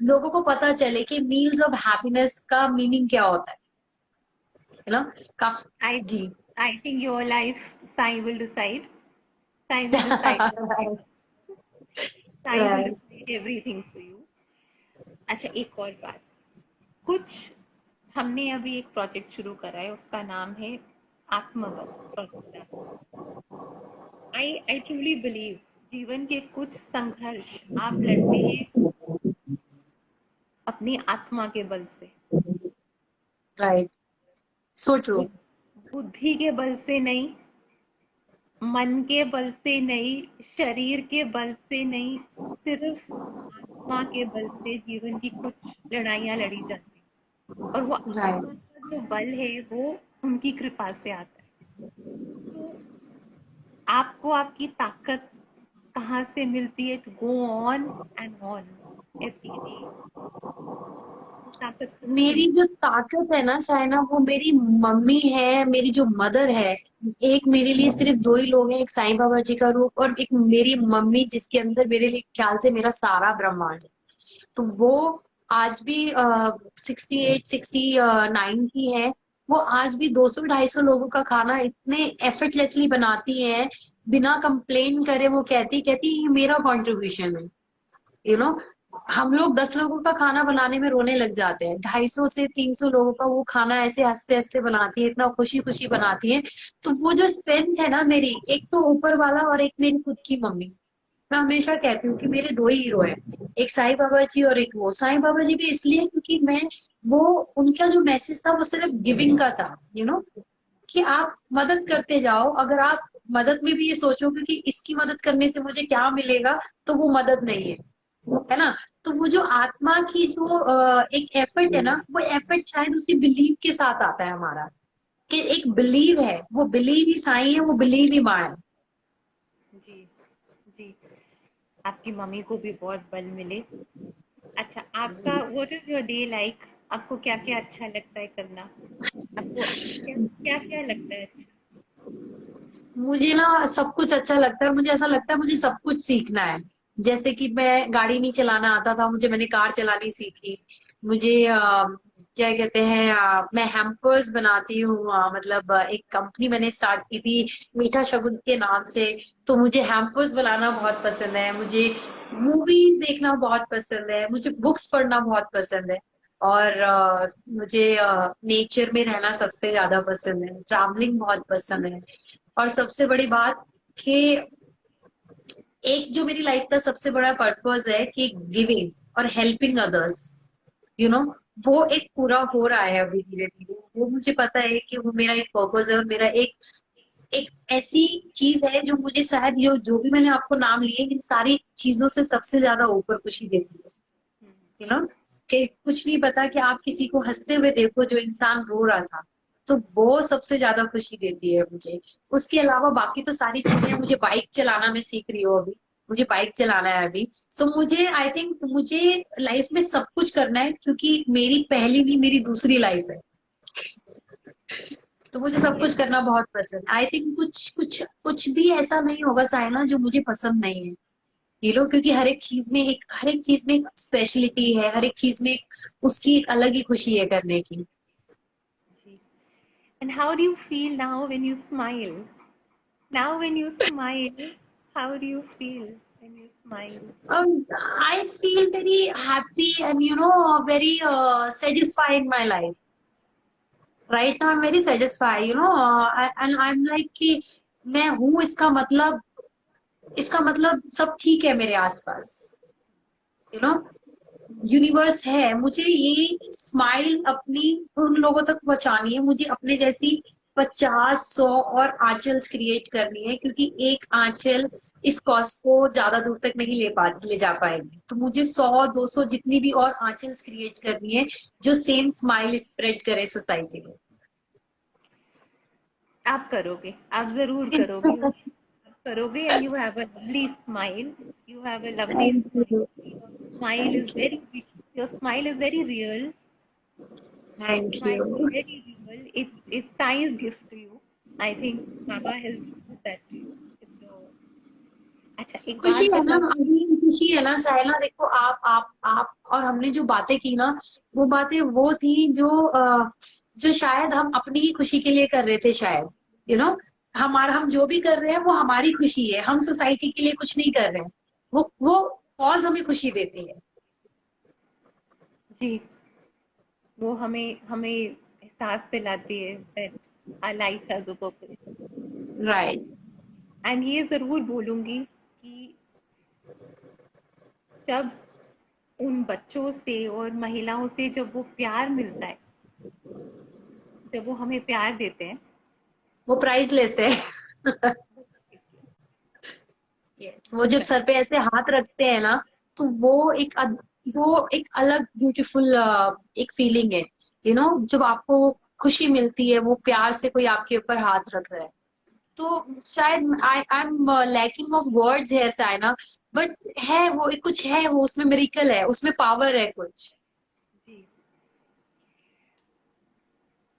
लोगों को पता चले कि मील्स ऑफ हैप्पीनेस का मीनिंग क्या होता है, यू नो। I काफी जी। I think your life, Sai will decide. Sai will decide everything. Sai will right. decide everything for you. अच्छा, एक और बात। कुछ हमने अभी एक प्रोजेक्ट शुरू करा है, उसका नाम है आत्मबल प्रोजेक्ट। आई ट्रूली बिलीव जीवन के कुछ संघर्ष आप लड़ते हैं अपनी आत्मा के बल से। राइट। So true. बुद्धि के बल से नहीं, मन के बल से नहीं, शरीर के बल से नहीं, सिर्फ आत्मा के बल से जीवन की कुछ लड़ाइयाँ लड़ी जाती हैं। और वो राइट। आत्मा का जो बल है वो उनकी कृपा से आता है। तो आपको आपकी ताकत कहाँ से मिलती है to go on and on every day? वो ताकत कहाँ से मेरी मिलती जो ताकत है ना शायना, वो मेरी मम्मी है, मेरी जो मदर है। एक मेरे लिए सिर्फ दो ही लोग हैं, एक साईं बाबा जी का रूप और एक मेरी मम्मी, जिसके अंदर मेरे लिए ख्याल से मेरा सारा ब्रह्मांड है। तो वो आज भी 68 69 की है। वो आज भी 200 250 लोगों का खाना इतने एफर्टलेसली बनाती है, बिना कंप्लेन करे। वो कहती कहती ये मेरा कंट्रीब्यूशन है, यू नो। हम लोग 10 लोगों का खाना बनाने में रोने लग जाते हैं, 250 से 300 लोगों का वो खाना ऐसे हंसते हंसते बनाती है, इतना खुशी खुशी बनाती है। तो वो जो स्ट्रेंथ है ना मेरी, एक तो ऊपर वाला और एक मेरी खुद की मम्मी। मैं हमेशा कहती हूँ कि मेरे दो ही हीरो हैं, एक साईं बाबा जी और एक वो। साईं बाबा जी भी इसलिए क्योंकि मैं, वो उनका जो मैसेज था वो सिर्फ गिविंग का था, कि आप मदद करते जाओ। अगर आप मदद में भी ये सोचोगे कि इसकी मदद करने से मुझे क्या मिलेगा, तो वो मदद नहीं है ना। तो वो जो आत्मा की जो एक एफर्ट है ना, वो एफर्ट शायद उसी बिलीव के साथ आता है हमारा, कि एक बिलीव है, वो बिलीव ही साईं है, वो बिलीव ही माँ है। जी जी, आपकी मम्मी को भी बहुत बल मिले। अच्छा, आपका what is your day like? आपको क्या क्या अच्छा लगता है करना? आपको क्या क्या क्या लगता है अच्छा? मुझे ना सब कुछ अच्छा लगता है, और मुझे ऐसा लगता है मुझे सब कुछ सीखना है। जैसे कि मैं गाड़ी नहीं चलाना आता था, मैंने कार चलानी सीखी। मुझे क्या कहते हैं, मैं हैम्पर्स बनाती हूँ। मतलब एक कंपनी मैंने स्टार्ट की थी मीठा शगुन के नाम से। तो मुझे हैम्पर्स बनाना बहुत पसंद है, मुझे मूवीज देखना बहुत पसंद है, मुझे बुक्स पढ़ना बहुत पसंद है। और मुझे नेचर में रहना सबसे ज्यादा पसंद है, ट्रैवलिंग बहुत पसंद है। और सबसे बड़ी बात कि एक जो मेरी लाइफ का सबसे बड़ा पर्पस है कि गिविंग और हेल्पिंग अदर्स, यू नो वो एक पूरा हो रहा है अभी धीरे धीरे। वो मुझे पता है कि वो मेरा एक पर्पस है, और मेरा एक एक ऐसी चीज है जो मुझे शायद ये जो भी मैंने आपको नाम लिए इन सारी चीजों से सबसे ज्यादा ऊपर खुशी देती है, हम्म, यू नो। कि कुछ नहीं पता कि आप किसी को हंसते हुए देखो जो इंसान रो रहा था, तो वो सबसे ज्यादा खुशी देती है मुझे। उसके अलावा बाकी तो सारी चीजें, मुझे बाइक चलाना मैं सीख रही हूँ अभी, मुझे बाइक चलाना है अभी। सो मुझे आई थिंक मुझे लाइफ में सब कुछ करना है, क्योंकि मेरी पहली नहीं मेरी दूसरी लाइफ है। तो मुझे सब ये कुछ करना बहुत पसंद। आई थिंक कुछ कुछ कुछ भी ऐसा नहीं होगा साइना जो मुझे पसंद नहीं है, क्योंकि हर एक चीज में एक स्पेशलिटी है, हर एक चीज में उसकी एक अलग ही खुशी है करने की। जी। And how do you feel now when you smile? Now when you smile, how do you feel when you smile? I feel very happy and very satisfied in my life. Right now I'm very satisfied, and I'm like कि मैं हूँ, इसका मतलब सब ठीक है मेरे आसपास, यू नो यूनिवर्स है। मुझे ये स्माइल अपनी उन लोगों तक पहुंचानी है, मुझे अपने जैसी 50 100 और आंचल्स क्रिएट करनी है, क्योंकि एक आंचल इस कॉज को ज्यादा दूर तक नहीं ले जा पाएगी। तो मुझे 100 200 जितनी भी और आंचल्स क्रिएट करनी है, जो सेम स्माइल स्प्रेड करे सोसाइटी में। आप करोगे, आप जरूर करोगे, आप करोगे। And you have a lovely smile. You have a lovely thank smile. You. Your smile is your smile is very real. Your thank smile is you. very real. It's science gift to you. I think Baba has gifted that to you. It's your अच्छा, एक खुशी बात है ना, बताओ। अभी खुशी है ना साइला। देखो आप और हमने जो बातें की ना, वो बातें वो थी जो शायद हम अपनी ही खुशी के लिए कर रहे थे शायद, हम जो भी कर रहे हैं वो हमारी खुशी है, हम सोसाइटी के लिए कुछ नहीं कर रहे हैं। वो कॉज हमें खुशी देती है। जी, वो हमें हमें एहसास दिलाती है that our life has a purpose. Right. And ये जरूर बोलूंगी कि जब उन बच्चों से और महिलाओं से जब वो प्यार मिलता है, जब वो हमें प्यार देते हैं, वो प्राइसलेस है। वो Yes, वो जब सर पे ऐसे हाथ रखते हैं ना, तो वो एक अलग ब्यूटीफुल एक फीलिंग है, जब आपको खुशी मिलती है, वो प्यार से कोई आपके ऊपर हाथ रख रहा है। तो शायद I am lacking of words है साइना, बट है वो कुछ है, वो उसमें मिरेकल है, उसमें पावर है कुछ। जी।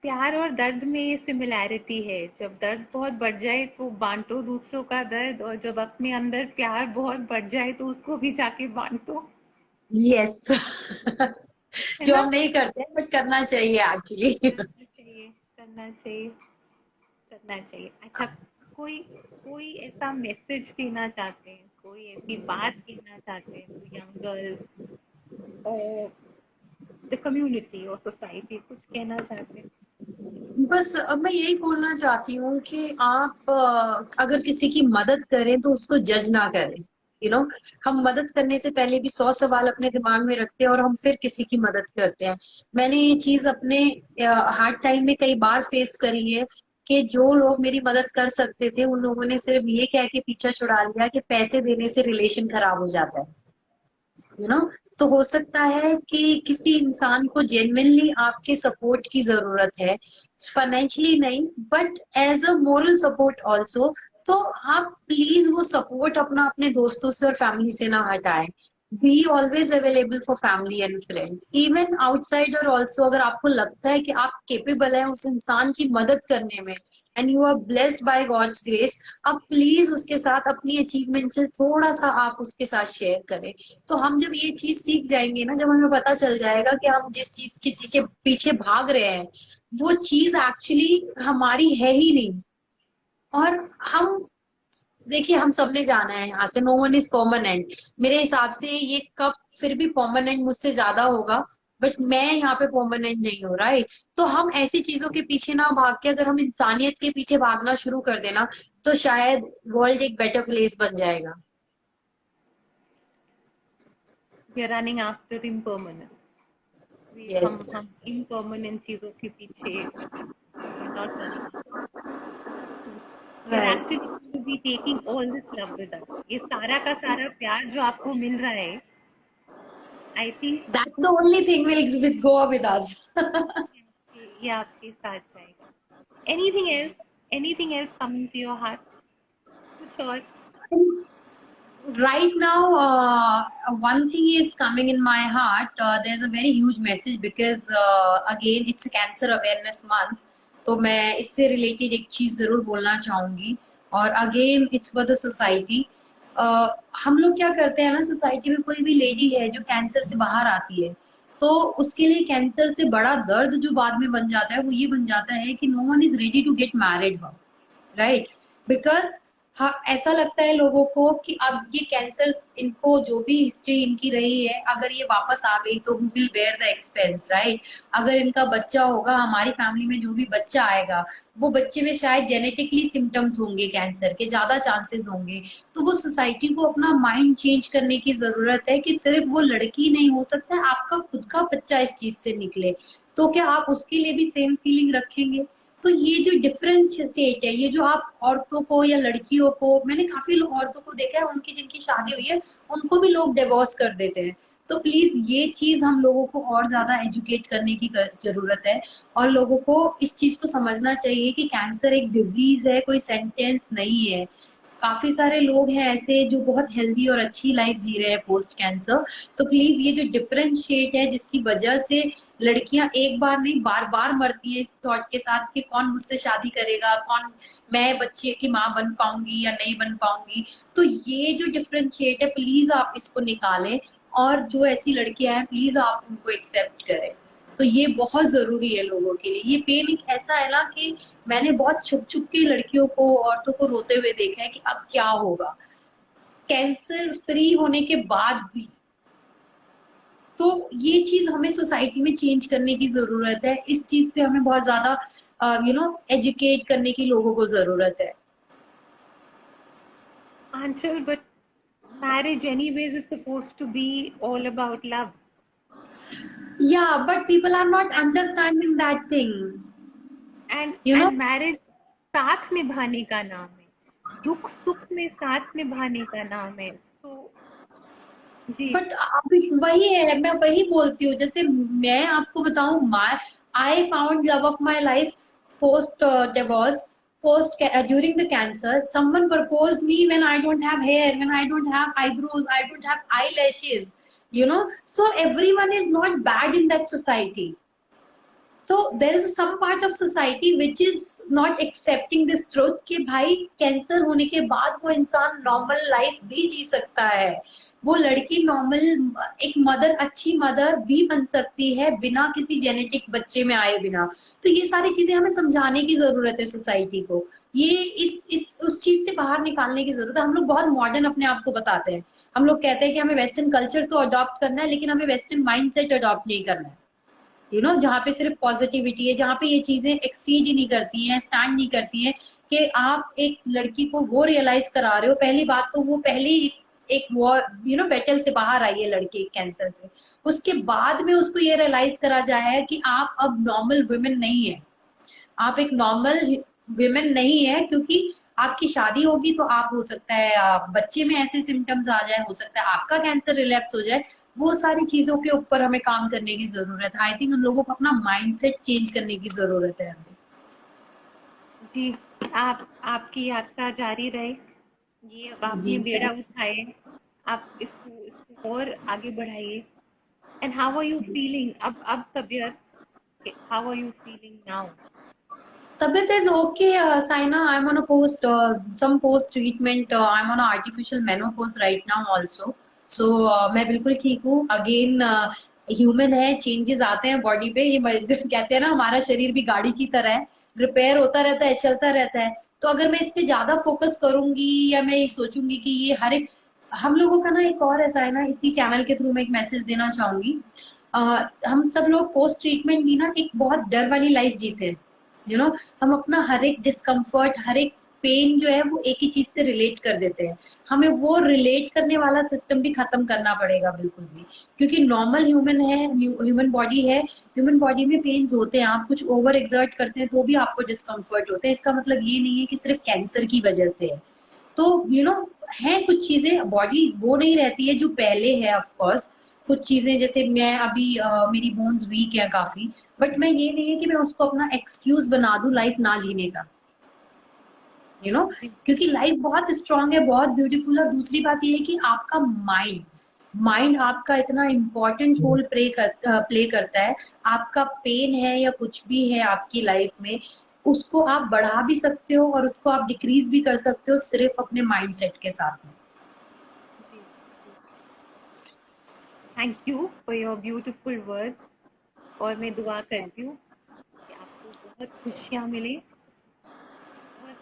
प्यार और दर्द में ये सिमिलैरिटी है, जब दर्द बहुत बढ़ जाए तो बांटो दूसरों का दर्द, और जब अपने अंदर प्यार बहुत बढ़ जाए तो उसको भी जाके बांटो। यस। है जो ना? हम नहीं करते बट करना चाहिए एक्चुअली। करना चाहिए, करना चाहिए, करना चाहिए। अच्छा, कोई कोई ऐसा मैसेज देना चाहते हैं, कोई ऐसी बात कहना चाहते हैं टू यंग गर्ल्स और द कम्युनिटी और सोसाइटी, कुछ कहना चाहते हैं? बस अब मैं यही बोलना चाहती हूँ कि आप अगर किसी की मदद करें तो उसको जज ना करें। यू नो, हम मदद करने से पहले भी 100 सवाल अपने दिमाग में रखते हैं और हम फिर किसी की मदद करते हैं। मैंने ये चीज अपने हार्ड टाइम में कई बार फेस करी है कि जो लोग मेरी मदद कर सकते थे उन लोगों ने सिर्फ ये कह के पीछा छुड़ा लिया कि पैसे देने से रिलेशन खराब हो जाता है। यू नो, तो हो सकता है कि किसी इंसान को जेन्युइनली आपके सपोर्ट की जरूरत है, फाइनेंशियली नहीं but as a moral support also. तो आप प्लीज वो सपोर्ट अपना अपने दोस्तों से और फैमिली से ना हटाएं। Be always available for family and friends, even outsider also. अगर आपको लगता है कि आप केपेबल हैं उस इंसान की मदद करने में and you are blessed by God's grace, आप प्लीज उसके साथ अपनी अचीवमेंट से थोड़ा सा आप उसके साथ शेयर करें। तो हम जब ये चीज सीख जाएंगे ना, जब हमें पता चल जाएगा कि हम जिस चीज के पीछे पीछे भाग रहे हैं वो चीज एक्चुअली हमारी है ही नहीं। और हम देखिए, हम सबने जाना है यहाँ से, नो वन इज परमानेंट। मेरे हिसाब से ये कब फिर भी परमानेंट मुझसे ज्यादा होगा, बट मैं यहाँ पे परमानेंट नहीं हूँ, राइट? तो हम ऐसी चीजों के पीछे ना भाग के अगर हम इंसानियत के पीछे भागना शुरू कर देना तो शायद वर्ल्ड एक बेटर प्लेस बन जाएगा। We are running after impermanence. We yes. हम इम्पर्मानेंट चीजों के पीछे, we are not running, we are right. Actually to be taking all this love with us. ये सारा का सारा प्यार जो आपको मिल रहा है, I think that's the only thing will go with us. ये आपके साथ जाएगा। Anything else, anything else coming to your heart? कुछ और? Right now, one thing is coming in my heart. There's a very huge message because again it's a cancer awareness month. तो मैं इससे रिलेटेड एक चीज जरूर बोलना चाहूंगी। और again it's for the society. हम लोग क्या करते हैं ना, सोसाइटी में कोई भी लेडी है जो कैंसर से बाहर आती है तो उसके लिए कैंसर से बड़ा दर्द जो बाद में बन जाता है वो ये बन जाता है कि no one is ready to get married, right? Because हाँ, ऐसा लगता है लोगों को कि अब ये कैंसर, इनको जो भी हिस्ट्री इनकी रही है अगर ये वापस आ गई तो who will bear the expense, right? अगर इनका बच्चा होगा, हमारी फैमिली में जो भी बच्चा आएगा वो बच्चे में शायद जेनेटिकली सिम्टम्स होंगे, कैंसर के ज्यादा चांसेस होंगे। तो वो सोसाइटी को अपना माइंड चेंज करने की जरूरत है कि सिर्फ वो लड़की नहीं, हो सकता है आपका खुद का बच्चा इस चीज से निकले, तो क्या आप उसके लिए भी सेम फीलिंग रखेंगे? तो ये जो डिफरेंशिएट है, ये जो आप औरतों को या लड़कियों को, मैंने काफी औरतों को देखा है उनकी जिनकी शादी हुई है उनको भी लोग डिवोर्स कर देते हैं। तो प्लीज ये चीज हम लोगों को और ज्यादा एजुकेट करने की जरूरत है। और लोगों को इस चीज को समझना चाहिए कि कैंसर एक डिजीज है, कोई सेंटेंस नहीं है। काफी सारे लोग हैं ऐसे जो बहुत हेल्दी और अच्छी लाइफ जी रहे हैं पोस्ट कैंसर। तो प्लीज ये जो डिफरेंशिएट है जिसकी वजह से लड़कियां एक बार नहीं बार बार मरती है इस थॉट के साथ कि कौन मुझसे शादी करेगा, कौन, मैं बच्चे की माँ बन पाऊंगी या नहीं बन पाऊंगी। तो ये जो डिफरेंशिएट है प्लीज आप इसको निकालें। और जो ऐसी लड़कियां हैं प्लीज आप उनको एक्सेप्ट करें। तो ये बहुत जरूरी है लोगों के लिए। ये पेन एक ऐसा है ना कि मैंने बहुत छुप छुप के लड़कियों को, औरतों को रोते हुए देखा है कि अब क्या होगा कैंसर फ्री होने के बाद भी। तो ये चीज हमें सोसाइटी में चेंज करने की जरूरत है। इस चीज पे हमें बहुत ज्यादा एजुकेट करने की लोगों को जरूरत है। Anshul, but marriage anyways is supposed to be all about love. या but people are not understanding that thing. And you know, and marriage साथ निभाने का नाम है, दुख सुख में साथ निभाने का नाम है। सो जी। बट अभी वही है, मैं वही बोलती हूँ। जैसे मैं आपको बताऊं, my I found love of my life post divorce. during the cancer, someone proposed me when I don't have hair, when I don't have eyebrows, I don't have eyelashes, you know. So everyone is not bad in that society. So there is some part of society which is not accepting this truth कि भाई कैंसर होने के बाद वो इंसान नॉर्मल लाइफ भी जी सकता है, वो लड़की नॉर्मल एक मदर, अच्छी मदर भी बन सकती है बिना किसी जेनेटिक बच्चे में आए बिना। तो ये सारी चीजें हमें समझाने की जरूरत है सोसाइटी को, ये इस उस चीज से बाहर निकालने की जरूरत है। हम लोग बहुत मॉडर्न अपने आप को बताते हैं, हम लोग कहते हैं कि हमें वेस्टर्न कल्चर तो अडॉप्ट करना है, लेकिन हमें वेस्टर्न माइंडसेट अडॉप्ट नहीं करना है, यू नो, जहाँ पे सिर्फ पॉजिटिविटी है, जहाँ पे ये चीजें एक्सीड ही नहीं करती हैं, स्टैंड नहीं करती हैं कि आप एक लड़की को वो रियलाइज करा रहे हो। पहली बात तो वो पहले ही एक वॉर, यू नो, बैटल से बाहर आई है लड़की कैंसर से, उसके बाद में उसको ये रियलाइज करा जाए कि आप अब नॉर्मल वुमेन नहीं है, आप एक नॉर्मल वुमेन नहीं है, क्योंकि आपकी शादी होगी तो आप, हो सकता है आप बच्चे में ऐसे सिम्टम्स आ जाए, हो सकता है आपका कैंसर रिलैप्स हो जाए। वो सारी चीजों के ऊपर हमें काम करने की जरूरत है। आई थिंक हम लोगों को अपना माइंडसेट चेंज करने की जरूरत है हमें। जी, आपकी यात्रा जारी रहे। ये अब आपने जी, बेड़ा उठाए, आप इसको और आगे बढ़ाइए। And how are you feeling अब तबीयत, how are you feeling now? तबीयत is okay Saina, I am on a post, some post treatment, I am on artificial menopause right now also. So मैं बिल्कुल ठीक हूँ अगेन। ह्यूमन है, चेंजेस आते हैं बॉडी पे, ये कहते हैं ना हमारा शरीर भी गाड़ी की तरह है, रिपेयर होता रहता है, चलता रहता है। तो अगर मैं इस पे ज्यादा फोकस करूंगी या मैं ये सोचूंगी कि ये हर एक, हम लोगों का ना एक और ऐसा है ना, इसी चैनल के थ्रू मैं एक मैसेज देना चाहूंगी। हम सब लोग पोस्ट ट्रीटमेंट भी ना एक बहुत डर वाली लाइफ जीते हैं, यू नो। हम अपना हर एक डिस्कम्फर्ट, हर एक पेन जो है वो एक ही चीज से रिलेट कर देते हैं। हमें वो रिलेट करने वाला सिस्टम भी खत्म करना पड़ेगा बिल्कुल भी, क्योंकि नॉर्मल ह्यूमन है, ह्यूमन बॉडी है, ह्यूमन बॉडी में पेन्स होते हैं। आप कुछ ओवर एक्सर्ट करते हैं तो भी आपको डिस्कम्फर्ट होते हैं। इसका मतलब ये नहीं है कि सिर्फ कैंसर की वजह से है। तो यू नो, है कुछ चीजें, बॉडी वो नहीं रहती है जो पहले है, ऑफ कोर्स। कुछ चीजें जैसे मैं अभी मेरी बोन्स वीक है काफी, बट मैं ये नहीं है कि मैं उसको अपना एक्सक्यूज बना दूं लाइफ ना जीने का, यू नो, क्योंकि लाइफ बहुत स्ट्रांग है, बहुत ब्यूटीफुल है। और दूसरी बात ये है कि आपका माइंड, माइंड आपका इतना इम्पोर्टेंट रोल प्ले करता है। आपका पेन है या कुछ भी है आपकी लाइफ में, उसको आप बढ़ा भी सकते हो और उसको आप डिक्रीज भी कर सकते हो सिर्फ अपने माइंडसेट के साथ में। जी, जी। Thank you for your beautiful words. और मैं दुआ करती हूँ कि आपको बहुत खुशियाँ मिले, बहुत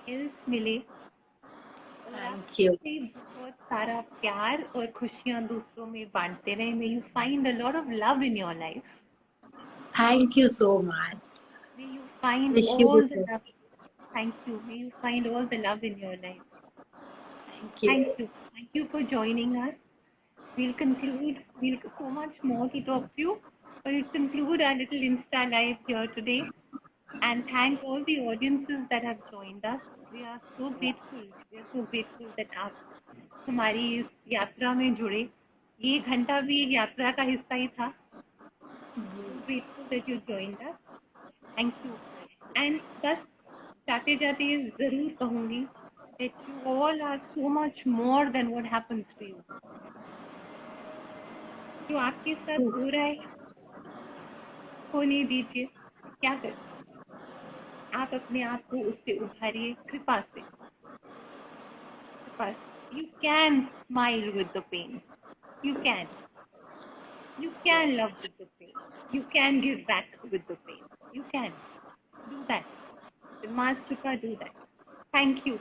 हेल्थ मिले, और आप थैंक यू, ऐसे बहुत सारा प्यार और खुशियाँ दूसरों में बांटते रहे। May you find a lot of love in your life. Thank you so much, May you find wish you all the good, love. Thank you. May you find all the love in your life. Thank you, Thank you. Thank you for joining us. We'll conclude. We'll so much more to talk to you. But we'll conclude our little Insta live here today. And thank all the audiences that have joined us. We are so grateful. We are so grateful that आप हमारी इस यात्रा में जुड़े। ये घंटा भी एक यात्रा का हिस्सा ही था। So grateful that you joined us. Thank you. And बस जाते जाते ये जरूर कहूंगी that you all are so much more than what happens to you. जो आपके साथ हो रहा है होने दीजिए। क्या कर सकते हैं? आप अपने आप को उससे उभारिए, कृपा से, कृपा से। You can smile with the pain. You can. You can love with the pain. You can give back with the pain. You can do that. The Ma's Kripa, do that. Thank you.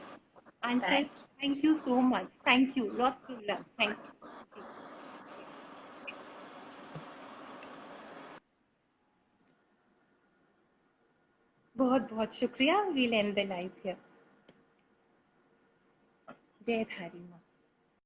Anchal, thank thank you so much. Thank you. Lots of love. Thank you. बहुत बहुत शुक्रिया. We'll end the live here. जय धारी माँ.